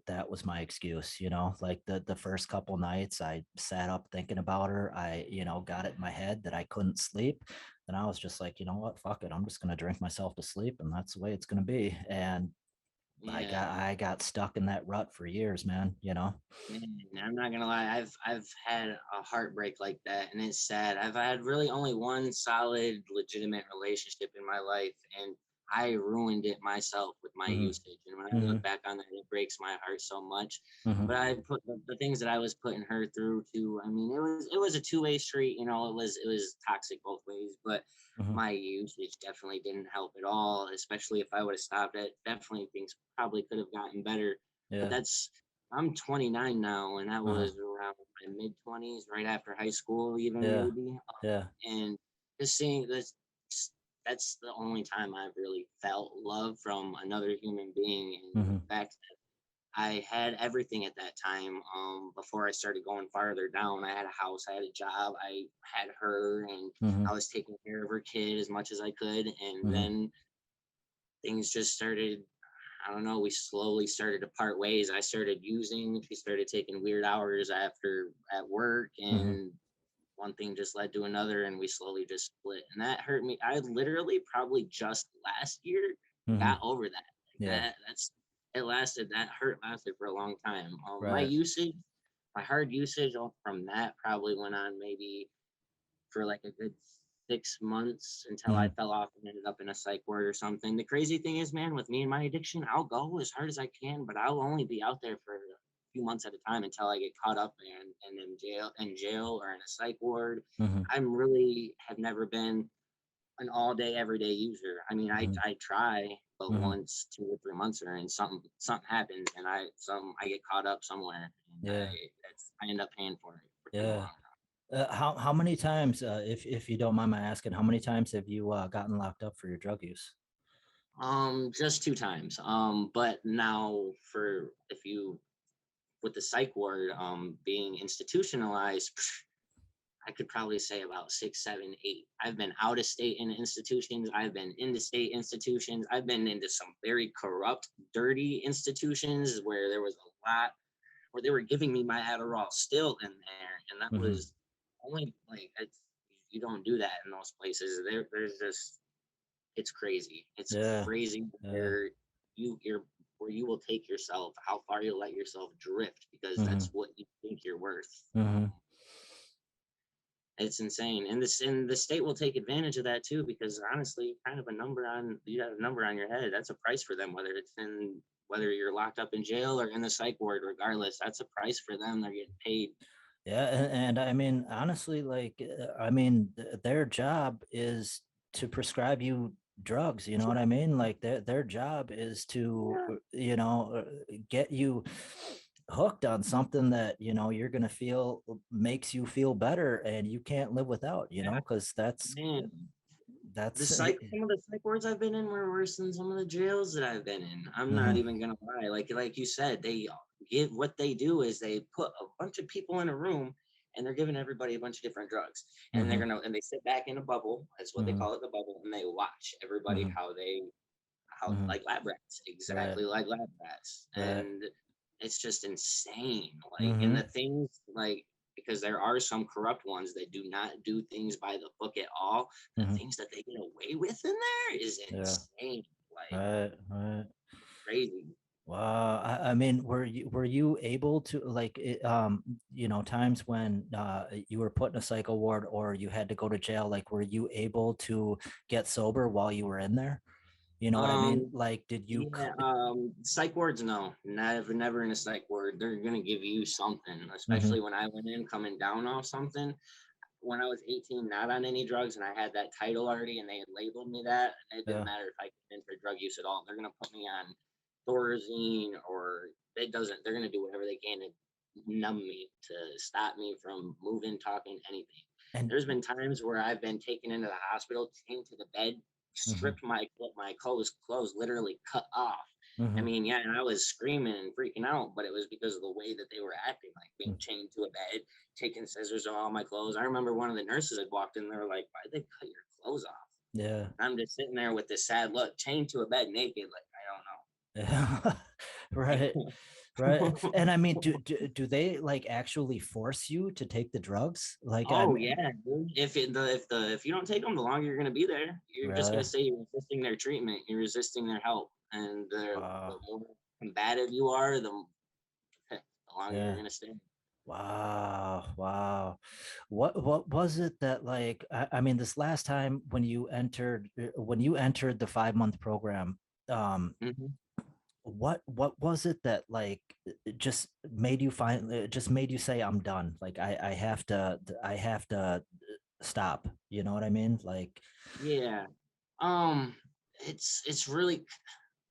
that was my excuse. Like the first couple nights I sat up thinking about her. I got it in my head that I couldn't sleep, and I was just like, you know what, fuck it, I'm just going to drink myself to sleep, and that's the way it's going to be. And Yeah. I got stuck in that rut for years, man. Man, I'm not gonna lie. I've had a heartbreak like that, and it's sad. I've had really only one solid, legitimate relationship in my life, and I ruined it myself with my Mm-hmm. usage. And when I Mm-hmm. look back on that, it breaks my heart so much. But Mm-hmm. I put the things that I was putting her through too. I mean, it was a two-way street. It was toxic both ways. But Mm-hmm. my usage definitely didn't help at all. Especially if I would have stopped it, definitely things probably could have gotten better. But Yeah. I'm 29 now, and that Uh-huh. was around my mid 20s, right after high school, even Yeah. maybe. Yeah. And just seeing this, that's the only time I've really felt love from another human being. And the Mm-hmm. fact that I had everything at that time, before I started going farther down. I had a house, I had a job, I had her, and Mm-hmm. I was taking care of her kid as much as I could. And Mm-hmm. then things just started. I don't know. We slowly started to part ways. I started using. She started taking weird hours after at work, Mm-hmm. and one thing just led to another, and we slowly just split. And that hurt me. I literally probably just last year Mm-hmm. got over that. Yeah. That's it lasted. That hurt lasted for a long time. My Right. usage, my hard usage from that probably went on maybe for like a good 6 months until I Mm-hmm. fell off and ended up in a psych ward or something. The crazy thing is, man, with me and my addiction, I'll go as hard as I can, but I'll only be out there for a few months at a time until I get caught up and in jail or in a psych ward. Mm-hmm. I'm really have never been an all day, everyday user. I mean, I Mm-hmm. I try, but Mm-hmm. once 2 or 3 months are in, something happens, and I get caught up somewhere, and Yeah. I end up paying for it for too Yeah. long. How many times, if you don't mind my asking, how many times have you gotten locked up for your drug use? Just 2 times. But now for if you with the psych ward, being institutionalized, I could probably say about 6, 7, 8. I've been out of state in institutions. I've been into state institutions. I've been into some very corrupt, dirty institutions where there was a lot where they were giving me my Adderall still in there, and that Mm-hmm. was only like you don't do that in those places. There's just it's crazy. It's Yeah. crazy Yeah. where you're where you will take yourself, how far you'll let yourself drift because Mm-hmm. that's what you think you're worth. Mm-hmm. It's insane, and the state will take advantage of that too because honestly, kind of a number on you have a number on your head. That's a price for them, whether you're locked up in jail or in the psych ward. Regardless, that's a price for them. They're getting paid. Yeah. And I mean, honestly, like, I mean, their job is to prescribe you drugs. You know what I mean? Like, their job is to, Yeah. get you hooked on something that you're gonna feel makes you feel better, and you can't live without. Yeah, Because man. The that's some of the psych wards I've been in were worse than some of the jails that I've been in. I'm not Mhm. even gonna lie. Like you said, they give what they do is they put a bunch of people in a room and they're giving everybody a bunch of different drugs. And Mhm. they sit back in a bubble, that's what they Mhm. call it, the bubble, and they watch everybody Mhm. how Mhm. like lab rats, Right. exactly like lab rats. Right. And it's just insane. Like and Mhm. the things like because there are some corrupt ones that do not do things by the book at all, the Mhm. things that they get away with in there is Yeah. insane. Like Right. Right. crazy. Wow. I mean, were you able to, like, times when you were put in a psycho ward or you had to go to jail, like, were you able to get sober while you were in there? You know what I mean? Um, Like, did you? yeah, psych wards, no, never in a psych ward. They're gonna give you something, Mm-hmm. especially when I went in coming down off something. When I was 18, not on any drugs, and I had that title already, and they had labeled me that, and it didn't Yeah. matter if I came in for drug use at all. They're gonna put me on Thorazine, or it doesn't. They're gonna do whatever they can to numb me, to stop me from moving, talking, anything. And There's been times where I've been taken into the hospital, chained to the bed, mm-hmm. stripped my clothes literally cut off. I Mm-hmm. mean, yeah, and I was screaming and freaking out, but it was because of the way that they were acting, like being chained to a bed, taking scissors off all my clothes. I remember one of the nurses had walked in, they were like, "Why'd they cut your clothes off?" Yeah. I'm just sitting there with this sad look, chained to a bed, naked, like Yeah. Right. I Right. don't know. And I mean, do they like actually force you to take the drugs? Like, I Oh mean, yeah, dude. If you don't take them, the longer you're gonna be there. You're just really? gonna say you're resisting their treatment. You're resisting their help, and the Wow. more combative you are, the longer you're Yeah. gonna stay. Wow. Wow. What was it that like I mean this last time when you entered the 5 month program, um, Hmm. what was it that like it just made you it just made you say I'm done? Like I have to stop. You know what I mean? Like, Yeah. Um, it's really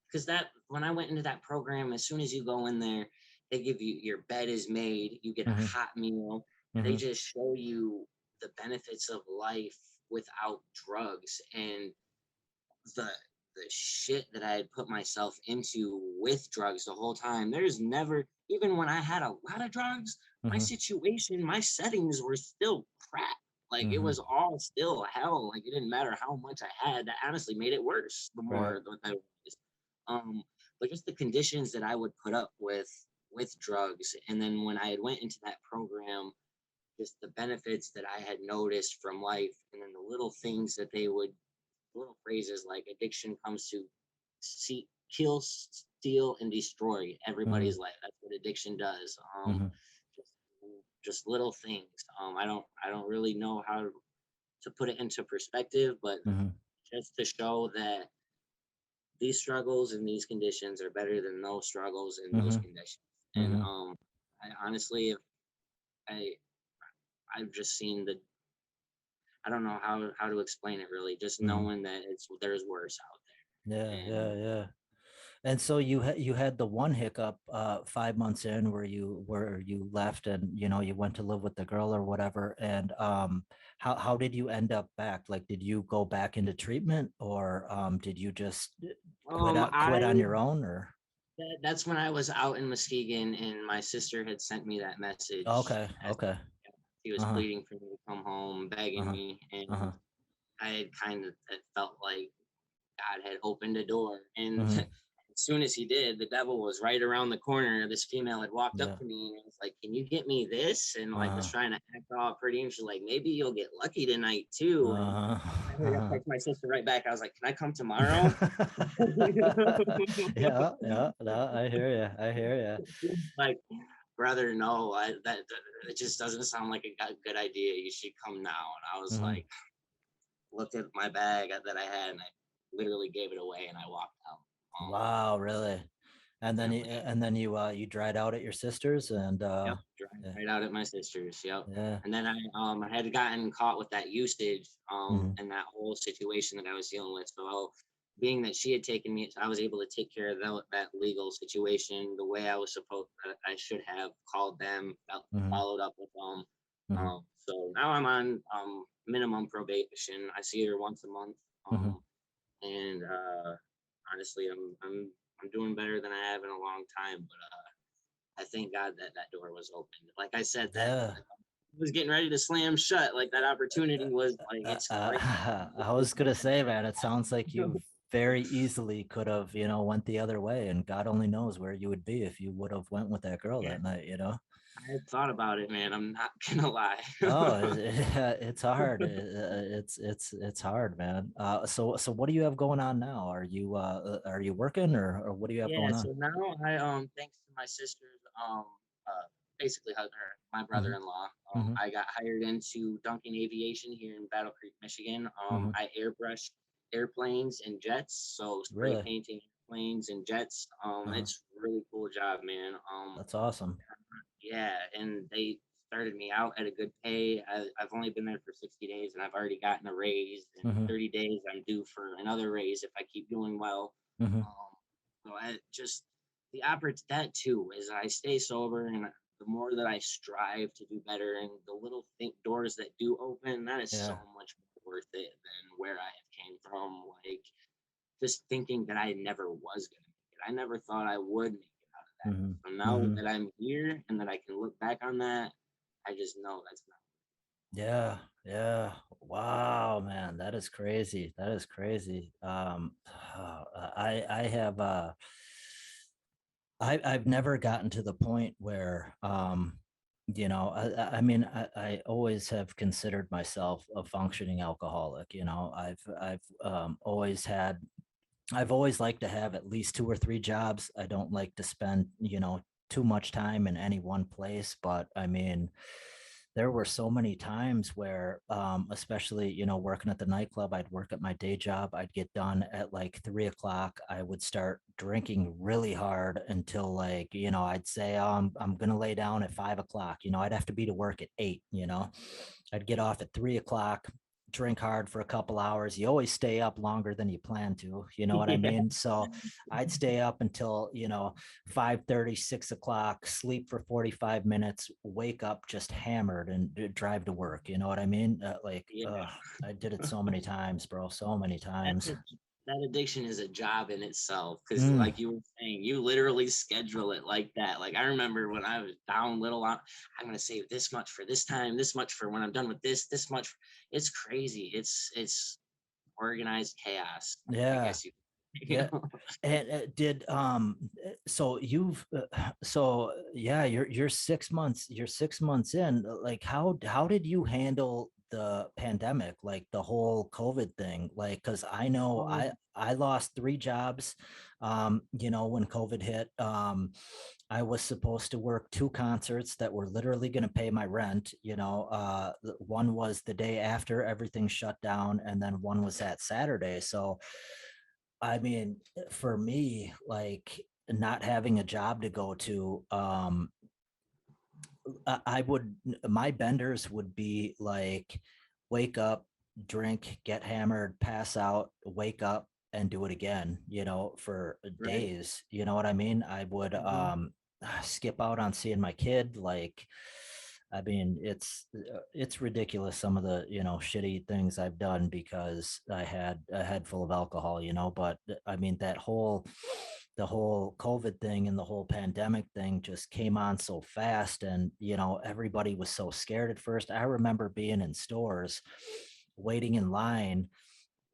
because that when I went into that program, as soon as you go in there, they give you your bed is made, you get a hmm hot meal, and they hmm just show you the benefits of life without drugs, and the the shit that I had put myself into with drugs the whole time. There's never, even when I had a lot of drugs, my hmm situation, my settings were still crap. Like it hmm was all still hell. Like it didn't matter how much I had. That honestly made it worse. The right. more that I was, um, but just the conditions that I would put up with drugs, and then when I had went into that program, just the benefits that I had noticed from life, and then the little things that they would little phrases like addiction comes to see, kill, steal, and destroy hmm everybody's life. That's what addiction does. hmm Just, just little things. I don't really know how to put it into perspective, but hmm just to show that these struggles and these conditions are better than those struggles and those hmm conditions. And hmm I honestly, if I I've just seen the I don't know how to explain it really. Just hmm knowing that there's worse out Yeah, there, yeah, and yeah. And so you had the one hiccup 5 months in where you left and you know you went to live with the girl or whatever. And how did you end up back? Like, did you go back into treatment or did you just quit I on your own or? that's when I was out in Muskegon, and my sister had sent me that message. Okay, As okay. she was Uh-huh. pleading for me to come home, begging Uh-huh. me, and Uh-huh. I had kind of felt like God had opened a door. And hmm as soon as he did, the devil was right around the corner. This female had walked up Yeah. to me and was like, "Can you get me this?" And like was Uh-huh. trying to act all pretty. And she's like, "Maybe you'll get lucky tonight too." And I Uh-huh. text my sister right back. I was like, "Can I come tomorrow?" Yeah, yeah, no, I hear you. I hear Like, brother, no, it just doesn't sound like a good idea. You should come now. And I you. was hmm like, looked at my bag that I had, and I literally gave it away, and I walked out. Wow, really? And then Yeah, you dried out at your sister's and yep, drive yeah, right out at my sister's. Yep. yeah. And then I had gotten caught with that usage hmm and that whole situation that I was dealing with. So being that she had taken me, I was able to take care of that legal situation the way I was supposed. I should have called them, hmm followed up with them. hmm So now I'm on minimum probation. I see her once a month, hmm and honestly, I'm doing better than I have in a long time. But I thank God that that door was open. Like I said, that Yeah. was getting ready to slam shut. Like that opportunity was like it's right I was gonna say, man, it sounds like you very easily could have, you know, went the other way, and God only knows where you would be if you would have went with that girl there. that night, you know? I had thought about it, man. I'm not gonna lie. Oh, it's hard. It's hard, man. So what do you have going on now? Are you working or what do you have Yeah, going on? so now I thanks to my sister's uh basically her my hmm brother-in-law, hmm I got hired into Duncan Aviation here in Battle Creek, Michigan. hmm I airbrush airplanes and jets. So spray Really? painting airplanes and jets. Uh-huh. It's a really cool job, man. That's awesome. Yeah, and they started me out at a good pay. I've only been there for 60 days, and I've already gotten a raise. In Mm-hmm. 30 days, I'm due for another raise if I keep doing well. Mm-hmm. So I just the that too is I stay sober, and the more that I strive to do better, and the little think doors that do open, that is so Yeah. much more worth it than where I have came from. Like just thinking that I never was gonna make it. I never thought I would make it out of that. Mm-hmm. So now Mm-hmm. that I'm here and that I can look back on that, I just know that's not. Yeah, yeah. Wow, man, that is crazy. That is crazy. I have I've never gotten to the point where I mean I always have considered myself a functioning alcoholic. I've always liked to have at least two or three jobs. I don't like to spend, too much time in any one place, but I mean, there were so many times where, especially, working at the nightclub, I'd work at my day job. I'd get done at like 3 o'clock. I would start drinking really hard until like, I'd say, oh, I'm going to lay down at 5 o'clock. I'd have to be to work at 8. I'd get off at 3 o'clock, drink hard for a couple hours. You always stay up longer than you plan to, you know what I Yeah, mean? So I'd stay up until, 5:30, 6 o'clock, sleep for 45 minutes, wake up just hammered and drive to work. You know what I mean? yeah. I did it so many times, bro. So many That's times. a, that addiction is a job in itself because, Mm, like you were saying, you literally schedule it like that. Like I remember when I was down little, I'm gonna save this much for this time, this much for when I'm done with this much. It's crazy. It's organized chaos, I yeah. guess you. You Yeah. know? And so so yeah, you're 6 months in. Like how did you handle the pandemic, like the whole COVID thing? Like, because I know Um, I lost three jobs, when COVID hit. I was supposed to work two concerts that were literally going to pay my rent. One was the day after everything shut down, and then one was that Saturday. So I mean, for me, like not having a job to go to, I would, my benders would be like wake up, drink, get hammered, pass out, wake up and do it again, for right. days. You know what I mean? I would Mhm. skip out on seeing my kid. Like, I mean, it's ridiculous some of the, shitty things I've done because I had a head full of alcohol, but I mean the whole COVID thing and the whole pandemic thing just came on so fast. And, everybody was so scared at first. I remember being in stores waiting in line,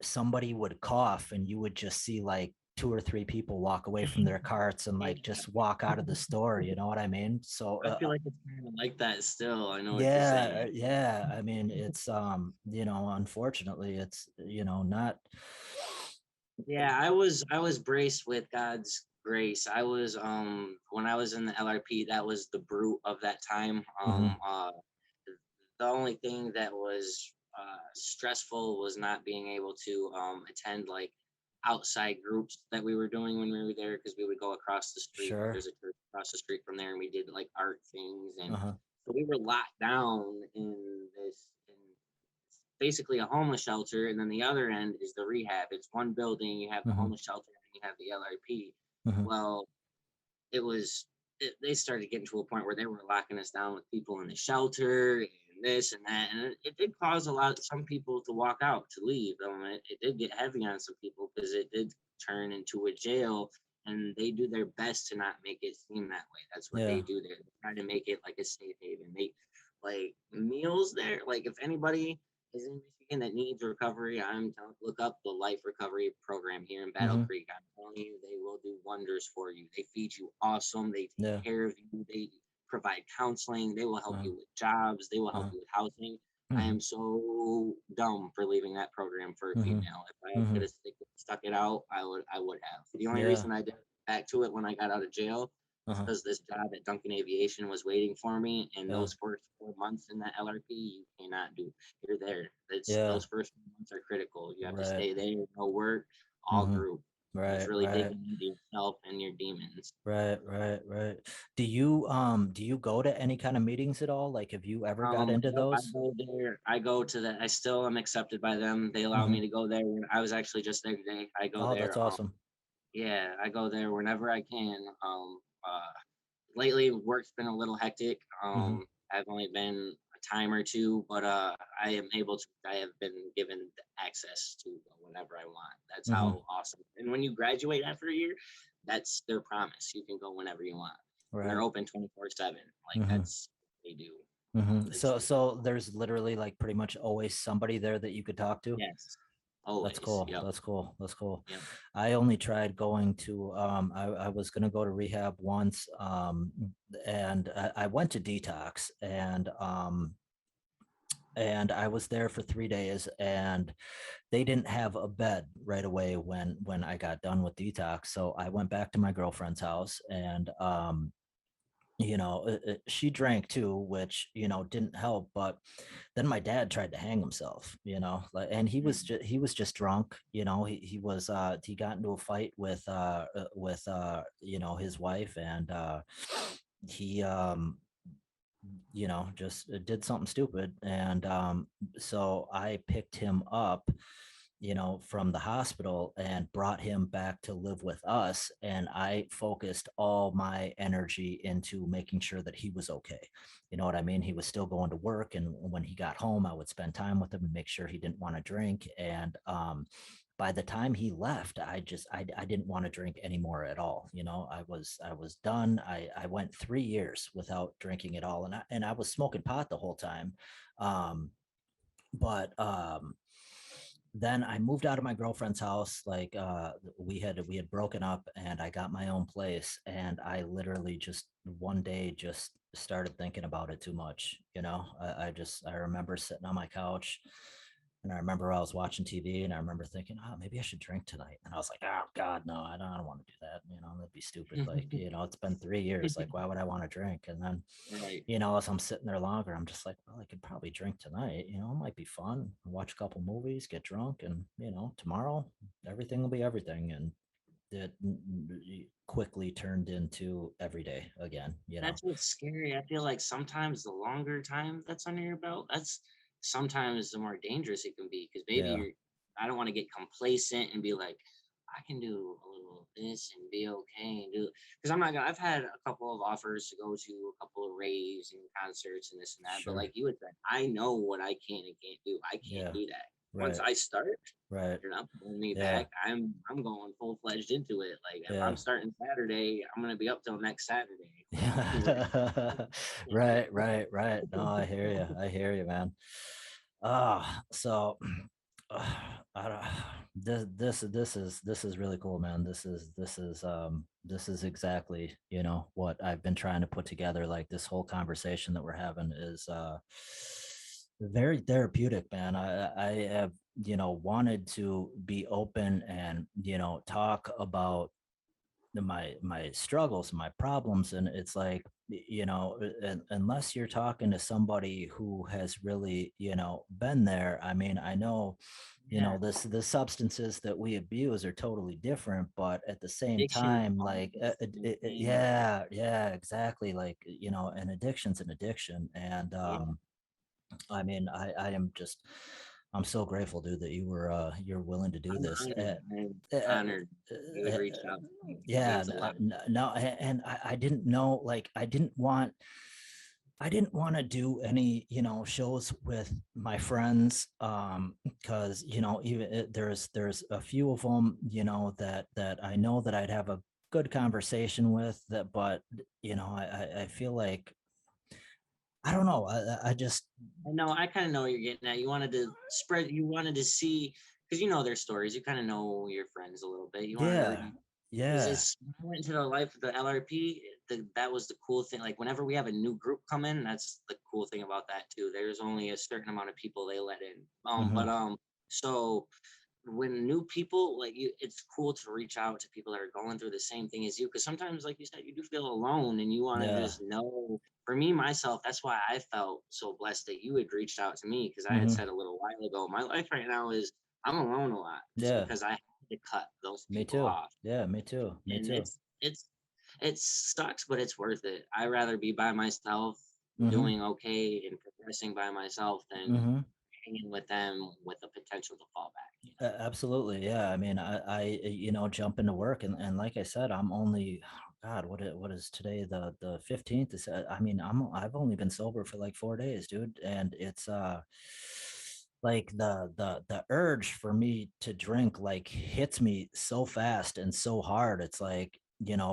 somebody would cough and you would just see like two or three people walk away from their carts and like Yeah. just walk out of the store. You know what I mean? So, I feel like it's kind of like that still. I know what you're yeah, saying. yeah. I mean, it's, unfortunately, it's, not. Yeah, I was braced with God's grace. I was when I was in the LRP, that was the brute of that time. Mhm. The only thing that was stressful was not being able to attend like outside groups that we were doing when we were there because we would go across the street. Sure. There's a church across the street from there, and we did like art things, and Uh-huh. so we were locked down in basically a homeless shelter, and then the other end is the rehab. It's one building. You have the Mhm. homeless shelter, and you have the LRP. Mhm. Well, it was they started getting to a point where they were locking us down with people in the shelter and this and that, and it did cause some people to walk out to leave. It did get heavy on some people because it did turn into a jail, and they do their best to not make it seem that way. That's what they Yeah. do. They try to make it like a safe haven. They like meals there. Like if anybody is in Michigan that needs recovery, I'm telling look up the Life Recovery Program here in Battle Mhm. Creek. I'm telling you, they will do wonders for you. They feed you awesome. They take Yeah. care of you. They provide counseling. They will help Uh-huh. you with jobs. They will help Uh-huh. you with housing. I Mhm. am so dumb for leaving that program for a Mhm. female. If I could Mhm. have stuck it out, I would have. The only Yeah. reason I did back to it when I got out of jail because this job at Duncan Aviation was waiting for me. And Yeah. those first 4 months in that LRP, you cannot do. You're there. It's Yeah. those first 4 months are critical. You have to Right. stay there, no work, all Mm-hmm. group. It's Right. really Right. digging into yourself and your demons. Right. Right. Right. Do you go to any kind of meetings at all? Like, have you ever got into Yep, I those? go there. I go to that. I still am accepted by them. They allow Mm-hmm. me to go there. I was actually just there today. I go Oh, that's there. awesome. Yeah, I go there whenever I can. Lately work's been a little hectic. Mm-hmm. I've only been a time or two, but I am able to. I have been given the access to go whenever I want. That's Mm-hmm. how awesome. And when you graduate after a year, that's their promise. You can go whenever you want, and they're Right. open 24/7. Like Mm-hmm. that's what they do. Mm-hmm. It's So there's literally like pretty much always somebody there that you could talk to. yes, That's always. cool. Yep. That's cool. That's cool. Yep. I only tried going to I was gonna go to rehab once and I went to detox and I was there for 3 days and they didn't have a bed right away when I got done with detox. So I went back to my girlfriend's house and she drank too, which didn't help. But then my dad tried to hang himself, and Mm. he was just drunk. He was he got into a fight with his wife, and he just did something stupid. And so I picked him up, from the hospital and brought him back to live with us. And I focused all my energy into making sure that he was okay. You know what I mean? He was still going to work. And when he got home, I would spend time with him and make sure he didn't want to drink. And by the time he left, I didn't want to drink anymore at all. I was done. I went 3 years without drinking at all. And I was smoking pot the whole time. Um, but then I moved out of my girlfriend's house. Like we had broken up, and I got my own place. And I literally just one day just started thinking about it too much. I remember sitting on my couch, and I remember I was watching TV, and I remember thinking, oh, maybe I should drink tonight. And I was like, oh God, no, I don't want to do that. That'd be stupid. Like, it's been 3 years. Like, why would I want to drink? And then Right. as I'm sitting there longer, I'm just like, well, I could probably drink tonight. It might be fun. Watch a couple movies, get drunk, and tomorrow everything will be everything. And it quickly turned into every day again. That's what's scary. I feel like sometimes the longer time that's under your belt, that's sometimes the more dangerous it can be because maybe Yeah, I don't want to get complacent and be like, I can do a little of this and be okay and do because I'm not gonna. I've had a couple of offers to go to a couple of raves and concerts and this and that, but sure. like you had said, I know what I can and can't do. I can't Yeah, do that. Once right, I start, right. you're not pulling me Yeah, back. I'm going full fledged into it. Like if yeah. I'm starting Saturday, I'm gonna be up till next Saturday. Like, Yeah. Right, right, right. No, I hear you. I hear you, man. So I don't, this is really cool, man. This is exactly, what I've been trying to put together. Like, this whole conversation that we're having is very therapeutic, man. I have, wanted to be open and, talk about my struggles, my problems. And it's like, unless you're talking to somebody who has really, been there. I mean, I know, yeah, the substances that we abuse are totally different, but at the same addiction is time, always like the same thing. yeah, yeah, exactly. Like, an addiction's an addiction. And Yeah, I mean, I am just, I'm so grateful, dude, that you're willing to do I'm this. honored. I'm Uh, honored you would uh, reach out to me. It yeah, means a lot. no, and I didn't know, like, I didn't want to do any, shows with my friends, because, even there's a few of them, that I know that I'd have a good conversation with that. But, I feel like, I don't know. I just, I know. I kind of know what you're getting at. You wanted to spread. You wanted to see because you know their stories. You kind of know your friends a little bit. You wanted to. yeah, Because yeah, it's when I went into the life of the LRP. That was the cool thing. Like whenever we have a new group come in, that's the cool thing about that too. There's only a certain amount of people they let in. hmm, So when new people like you, it's cool to reach out to people that are going through the same thing as you. Because sometimes, like you said, you do feel alone and you want to Yeah. just know. For me, myself, that's why I felt so blessed that you had reached out to me because I had Hmm. said a little while ago, my life right now is I'm alone a lot just Yeah. because I had to cut those Me people too. off. Yeah. Me too. Me And too. it sucks, but it's worth it. I'd rather be by myself, Hmm. doing okay and progressing by myself than Hmm. hanging with them with the potential to fall back. You Absolutely. Yeah. I mean, jump into work and like I said, I'm only, God, what is today? The 15th is, I mean, I've only been sober for like 4 days, dude. And it's, like the urge for me to drink like hits me so fast and so hard. It's like,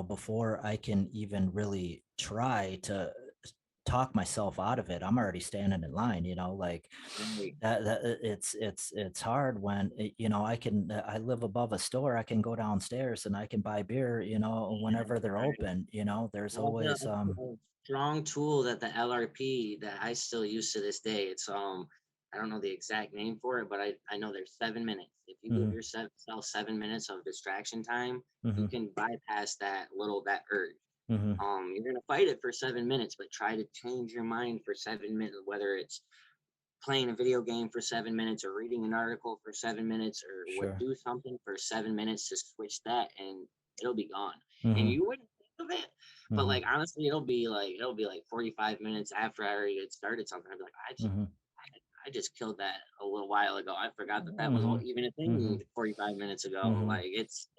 before I can even really try to talk myself out of it, I'm already standing in line, like know? Right. it's hard when I live above a store. I can go downstairs and I can buy beer, whenever they're Right. open. There's Well, always a strong tool that the LRP that I still use to this day. It's I don't know the exact name for it, but I know there's 7 minutes. If you give Mhm, yourself 7 minutes of distraction time, you mhm, can bypass that urge. mhm, You're gonna fight it for 7 minutes, but try to change your mind for 7 minutes, whether it's playing a video game for 7 minutes or reading an article for 7 minutes or what sure. do something for 7 minutes to switch that and it'll be gone. And Mhm, you wouldn't think of it, but mhm, like honestly, it'll be like 45 minutes after I already had started something. I'd be like, mhm, I just killed that a little while ago. I forgot that that was mhm, even a thing mhm, 45 minutes ago. mhm. Like it's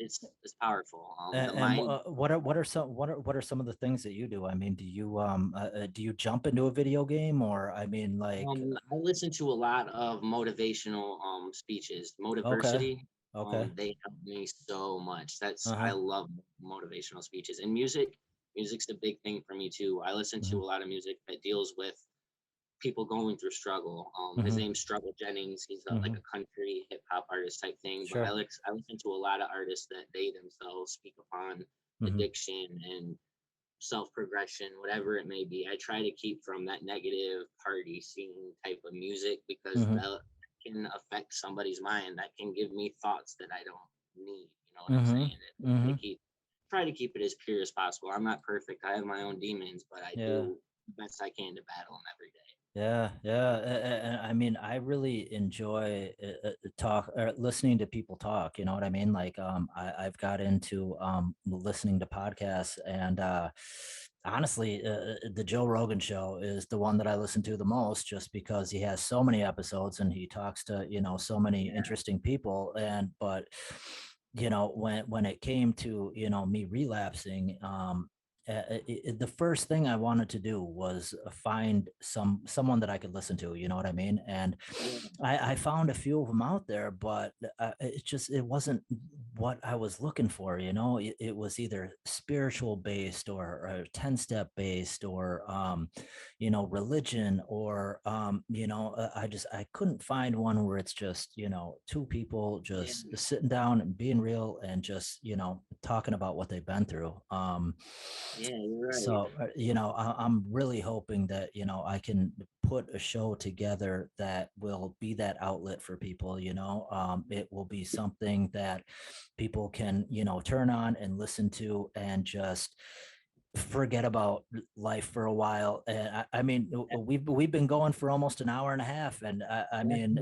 powerful. The And mind. what are some of the things that you do? I mean, do you jump into a video game, or I mean, like, I listen to a lot of motivational speeches. okay, Motiversity, okay, they help me so much. I uh-huh, love motivational speeches and music. Music's a big thing for me too. I listen to mhm, a lot of music that deals with people going through struggle. His mhm, name's Struggle Jennings. He's like mhm, a country hip hop artist type thing. But sure, I listen to a lot of artists that they themselves speak upon mhm, addiction and self progression, whatever it may be. I try to keep from that negative party scene type of music because mhm, that can affect somebody's mind. That can give me thoughts that I don't need. You know what I'm mhm, saying? And mhm, try to keep it as pure as possible. I'm not perfect. I have my own demons, but I yeah. do the best I can to battle them every day. Yeah, yeah. I mean, I really enjoy talk or listening to people talk. You know what I mean? Like, I've got into listening to podcasts, and honestly, the Joe Rogan show is the one that I listen to the most, just because he has so many episodes and he talks to so many Yeah, interesting people. And but when it came to me relapsing, the first thing I wanted to do was find someone that I could listen to. You know what I mean? And yeah, I found a few of them out there, but it wasn't what I was looking for. It was either spiritual based or 10-step based or religion or I couldn't find one where it's just two people yeah, just sitting down and being real and just talking about what they've been through. yeah. You're right. So, I'm really hoping that, I can put a show together that will be that outlet for people. It will be something that people can, turn on and listen to and just forget about life for a while. And I mean, we've been going for almost an hour and a half, and I mean,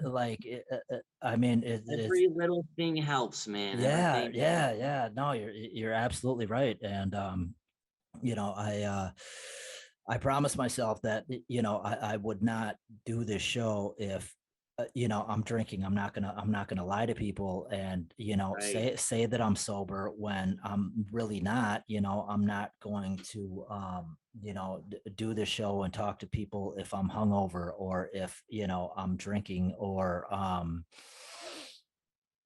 like, I mean, it's Every little thing helps, man. yeah, Everything. yeah, yeah. No, you're absolutely right. And you know, I promised myself that I would not do this show if I'm drinking. I'm not gonna lie to people and Right. say that I'm sober when I'm really not. I'm not going to do the show and talk to people if I'm hungover or if I'm drinking or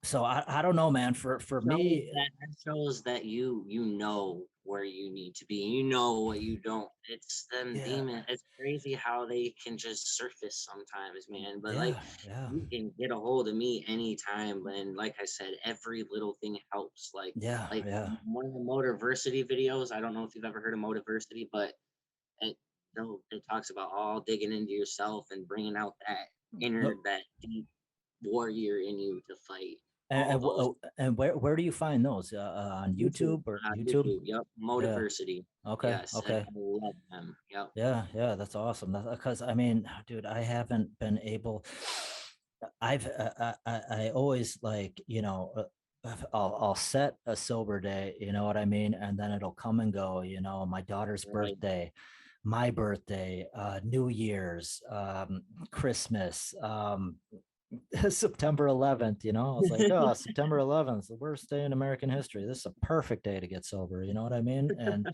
so I don't know, man. For me, That shows that you know where you need to be. You know what you don't. It's them yeah, demon. It's crazy how they can just surface sometimes, man. But like yeah, yeah, you can get a hold of me anytime. And like I said, every little thing helps. yeah, Like yeah, one of the Motiversity videos. I don't know if you've ever heard of Motiversity, but it it talks about all digging into yourself and bringing out that no, that deep warrior in you to fight And, all and, those. and where do you find those? On YouTube or YouTube? YouTube. Yep. Yeah. Motiversity. Okay. Yes, and Okay. I love them. Yep. Yeah, yeah, that's awesome. Because I mean, dude, I haven't been able. I always like, I'll set a sober day, you know what I mean, and then it'll come and go. My daughter's Right. birthday, my birthday, New Year's, Christmas, September 11th. I was like, oh, September 11th, the worst day in American history. This is a perfect day to get sober. You know what I mean? And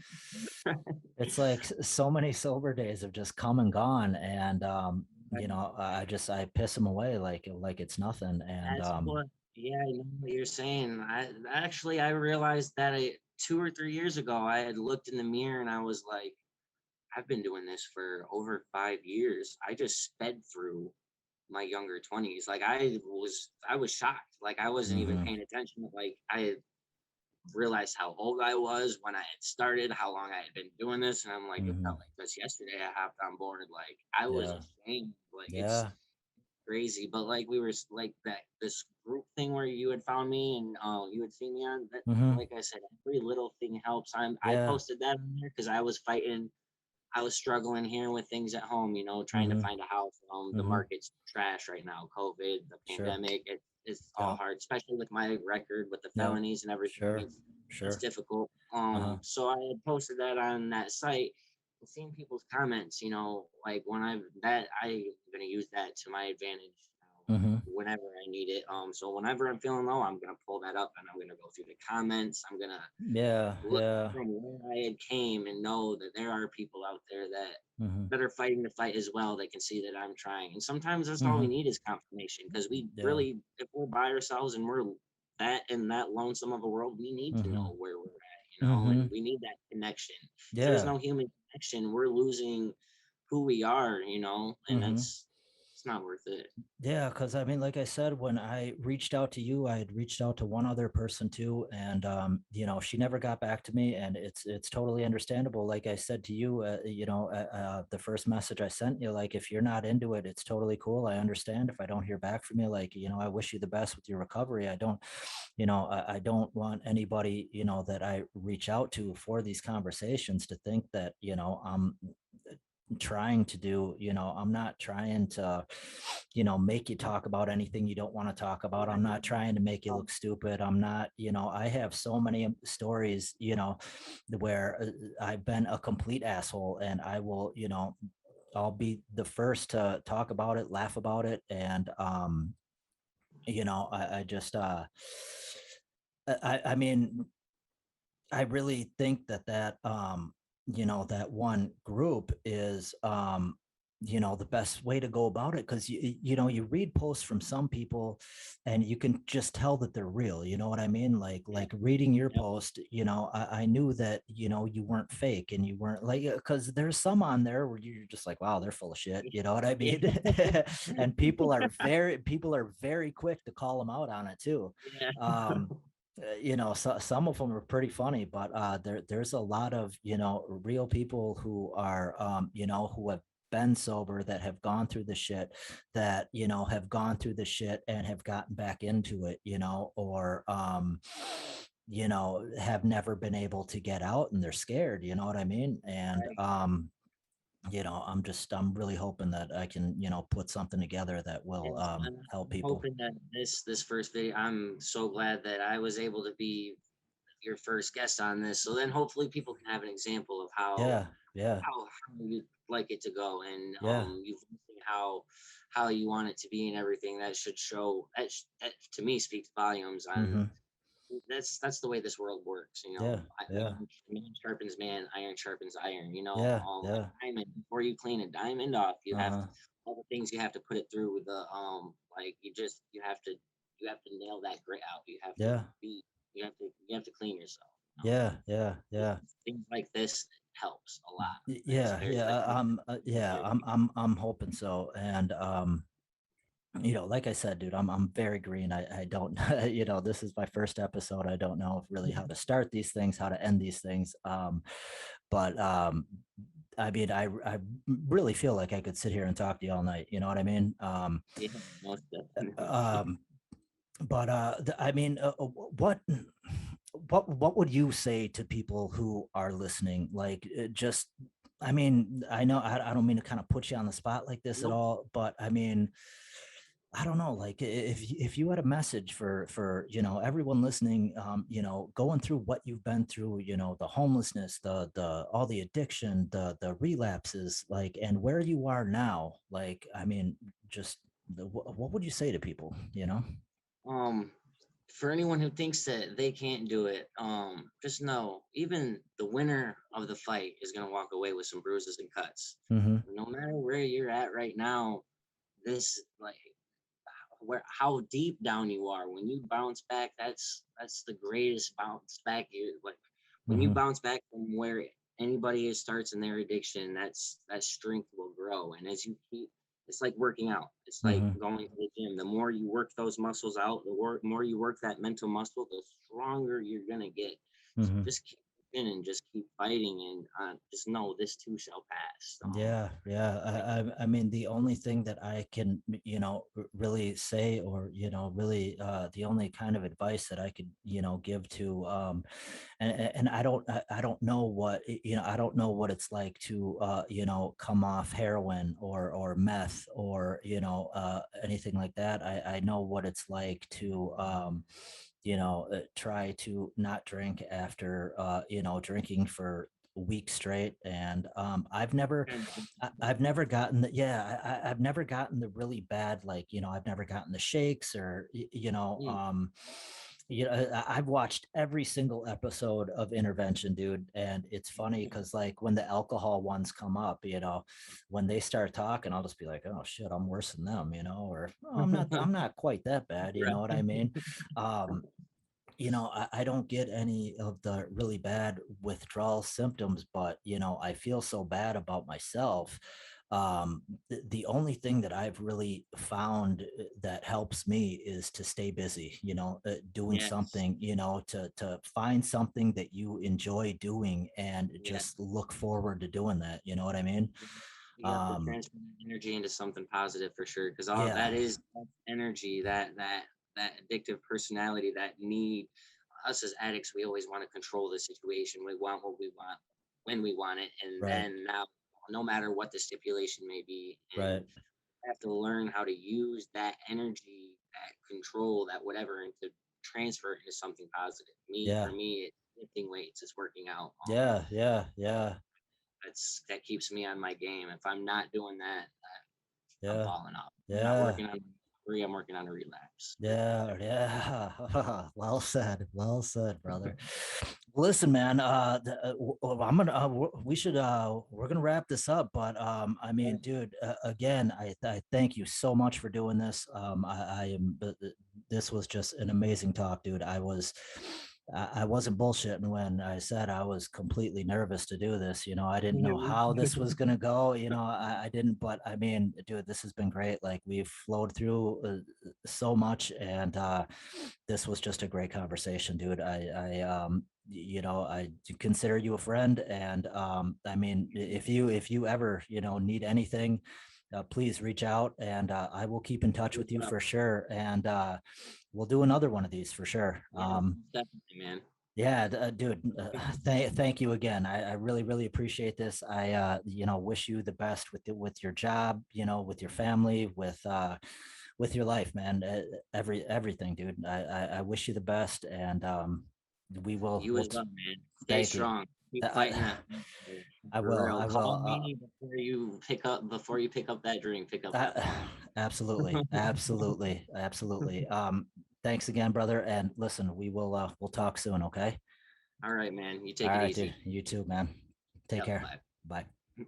it's like so many sober days have just come and gone, and I piss them away like it's nothing. And That's what. Yeah, I know what you're saying. I realized that 2 or 3 years ago, I had looked in the mirror and I was like, I've been doing this for over 5 years. I just sped through my younger 20s. Like I was shocked. Like I wasn't even mhm, paying attention. Like I realized how old I was when I had started, how long I had been doing this, and I'm like, it felt mhm, like this yesterday. I hopped on board. Like I was yeah, ashamed. Like it's yeah, crazy. But like we were like that this group thing where you had found me and you had seen me on that. mhm, Like I said, every little thing helps. I yeah, posted that on there because I was fighting. I was struggling here with things at home, trying to mhm, find a house. The mhm, market's trash right now. COVID, the sure, pandemic, it's all yeah, hard, especially with my record with the yeah, felonies and everything. sure, It's sure, difficult. uh-huh, So I had posted that on that site, and seeing people's comments. Like when I'm gonna use that to my advantage mhm, whenever I need it. So whenever I'm feeling low, I'm gonna pull that up and I'm gonna go through the comments. I'm gonna yeah, look yeah, from where I had came and know that there are people out there that mhm, are fighting the fight as well. They can see that I'm trying, and sometimes that's all we mhm, need is confirmation. Because we yeah, really, if we're by ourselves and we're that in that lonesome of a world, we need to mhm, know where we're at, and mhm, we need that connection. If there's yeah, no human connection, we're losing who we are, and mhm. that's it's not worth it. Yeah, because I mean, like I said, when I reached out to you, I had reached out to one other person too, and she never got back to me, and it's totally understandable. Like I said to you, the first message I sent you, like if you're not into it, it's totally cool. I understand if I don't hear back from you. Like I wish you the best with your recovery. I don't, I don't want anybody that I reach out to for these conversations to think that I'm trying to do. I'm not trying to make you talk about anything you don't want to talk about. I'm not trying to make you look stupid. I'm not, I have so many stories, where I've been a complete asshole, and I will, I'll be the first to talk about it, laugh about it. And I just I mean, I really think that one group is the best way to go about it, because you read posts from some people and you can just tell that they're real. You know what I mean? Yeah. Like reading your Yep. post, I knew that you weren't fake, and you weren't like, because there's some on there where you're just like, wow, they're full of shit. You know what I Yeah. mean? And people are very quick to call them out on it too. Yeah. um so some of them are pretty funny, but there's a lot of real people who are who have been sober, that have gone through the shit, that have gone through the shit and have gotten back into it, or have never been able to get out, and they're scared. You know what I mean? And Right. I'm really hoping that I can put something together that will Yes, I'm help people. hoping that this first video, I'm so glad that I was able to be your first guest on this. So then hopefully people can have an example of how Yeah, yeah, how you'd like it to go, and yeah. you've seen how you want it to be and everything. That should show that to me speaks volumes on Hmm. that's the way this world works. Yeah, yeah, Man sharpens man, iron sharpens iron. yeah, Like yeah. diamond. Before you clean a diamond off, you have Uh-huh. all the things you have to put it through. Like you have to nail that grit out. Yeah, You have to clean yourself. yeah, yeah, This- yeah. Things like this helps a lot. It's Yeah, very yeah. like Yeah, very I'm hoping so. And like I said, dude, I'm very green. I don't this is my first episode. I don't know really how to start these things, how to end these things. But I mean, I really feel like I could sit here and talk to you all night. You know what I mean? Yeah, most definitely. Um, but I mean, what would you say to people who are listening? Like, just, I mean, I know I don't mean to kind of put you on the spot like this at Nope. all, but I mean, I don't know, like if you had a message for everyone listening, going through what you've been through, the homelessness, the all the addiction, the relapses, like, and where you are now, like, I mean, just what would you say to people? Um, for anyone who thinks that they can't do it, just know even the winner of the fight is gonna walk away with some bruises and cuts. Mm-hmm. No matter where you're at right now, this like where how deep down you are when you bounce back, that's the greatest bounce back. You like when you Mm-hmm. bounce back from where anybody is starts in their addiction, that strength will grow. And as you keep, it's like working out, it's like Mm-hmm. going to the gym. The more you work those muscles out, more you work that mental muscle, the stronger you're gonna get. So Mm-hmm. just keep in and just keep fighting, and just know this too shall pass. Yeah, yeah. Like, I mean, the only thing that I can, really say, or, really, the only kind of advice that I could, give to, and I don't know what, I don't know what it's like to, come off heroin or meth or, anything like that. I know what it's like to, try to not drink after, drinking for weeks straight. And I've never gotten the, yeah, I've never gotten the really bad, like, I've never gotten the shakes or, mm, I've watched every single episode of Intervention, dude. And it's funny because, like, when the alcohol ones come up, when they start talking, I'll just be like, oh shit, I'm worse than them, or oh, I'm not quite that bad. You know what I right. mean? Um, I don't get any of the really bad withdrawal symptoms, but, I feel so bad about myself. The only thing that I've really found that helps me is to stay busy, doing Yes. something, to find something that you enjoy doing and Yeah. just look forward to doing that. You know what I mean? Mhm. You have to Um, transfer that energy into something positive for sure, because all yeah, that is that's energy, that addictive personality, that need. Us as addicts, we always want to control the situation. We want what we want when we want it, and right, then now, no matter what the stipulation may be, and right. have to learn how to use that energy, that control, that whatever, and to transfer it into something positive. Me, for Yeah, me, it's lifting weights, it's working out. yeah, yeah, yeah, That keeps me on my game. If I'm not doing that, I'm yeah, falling off. I'm not yeah. working on three. I'm working on a relapse. Yeah, yeah. Well said, brother. Listen, man, I'm gonna we should we're gonna wrap this up, but I Yeah, mean, dude, again, I thank you so much for doing this. I am this was just an amazing talk, dude. I wasn't bullshitting when I said I was completely nervous to do this. I didn't know how this was gonna go. I didn't, but I mean, dude, this has been great. Like, we've flowed through so much, and this was just a great conversation, dude. I consider you a friend, and I mean, if you ever need anything, please reach out, and I will keep in touch with you for sure, and we'll do another one of these for sure. yeah, definitely, man. Yeah, dude, thank you again. I really, really appreciate this. I, wish you the best with your job, with your family, with your life, man. Everything, dude. I wish you the best, and we will. You as well, man. Stay Thank you. strong. Keep fighting I, that fight, I for will. real. I Call will. me before you pick up that drink. Pick up that phone. Absolutely, absolutely, absolutely. Thanks again, brother. And listen, we'll talk soon. Okay. All right, man. You All take it right, dude. easy. You too, man. Take Yep. care. Bye. Bye.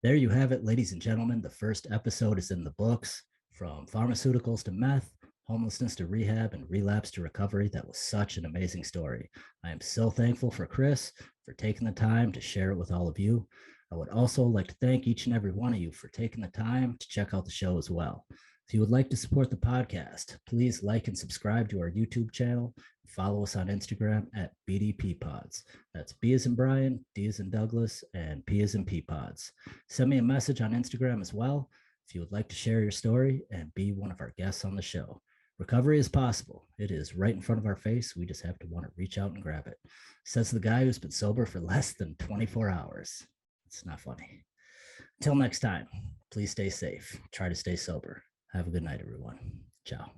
There you have it, ladies and gentlemen. The first episode is in the books. From pharmaceuticals to meth, homelessness to rehab, and relapse to recovery. That was such an amazing story. I am so thankful for Chris for taking the time to share it with all of you. I would also like to thank each and every one of you for taking the time to check out the show as well. If you would like to support the podcast, please like and subscribe to our YouTube channel. Follow us on Instagram at BDP Pods. That's B as in Brian, D as in Douglas, and P as in P Pods. Send me a message on Instagram as well if you would like to share your story and be one of our guests on the show. Recovery is possible. It is right in front of our face. We just have to want to reach out and grab it. Says the guy who's been sober for less than 24 hours. It's not funny. Until next time, please stay safe. Try to stay sober. Have a good night, everyone. Ciao.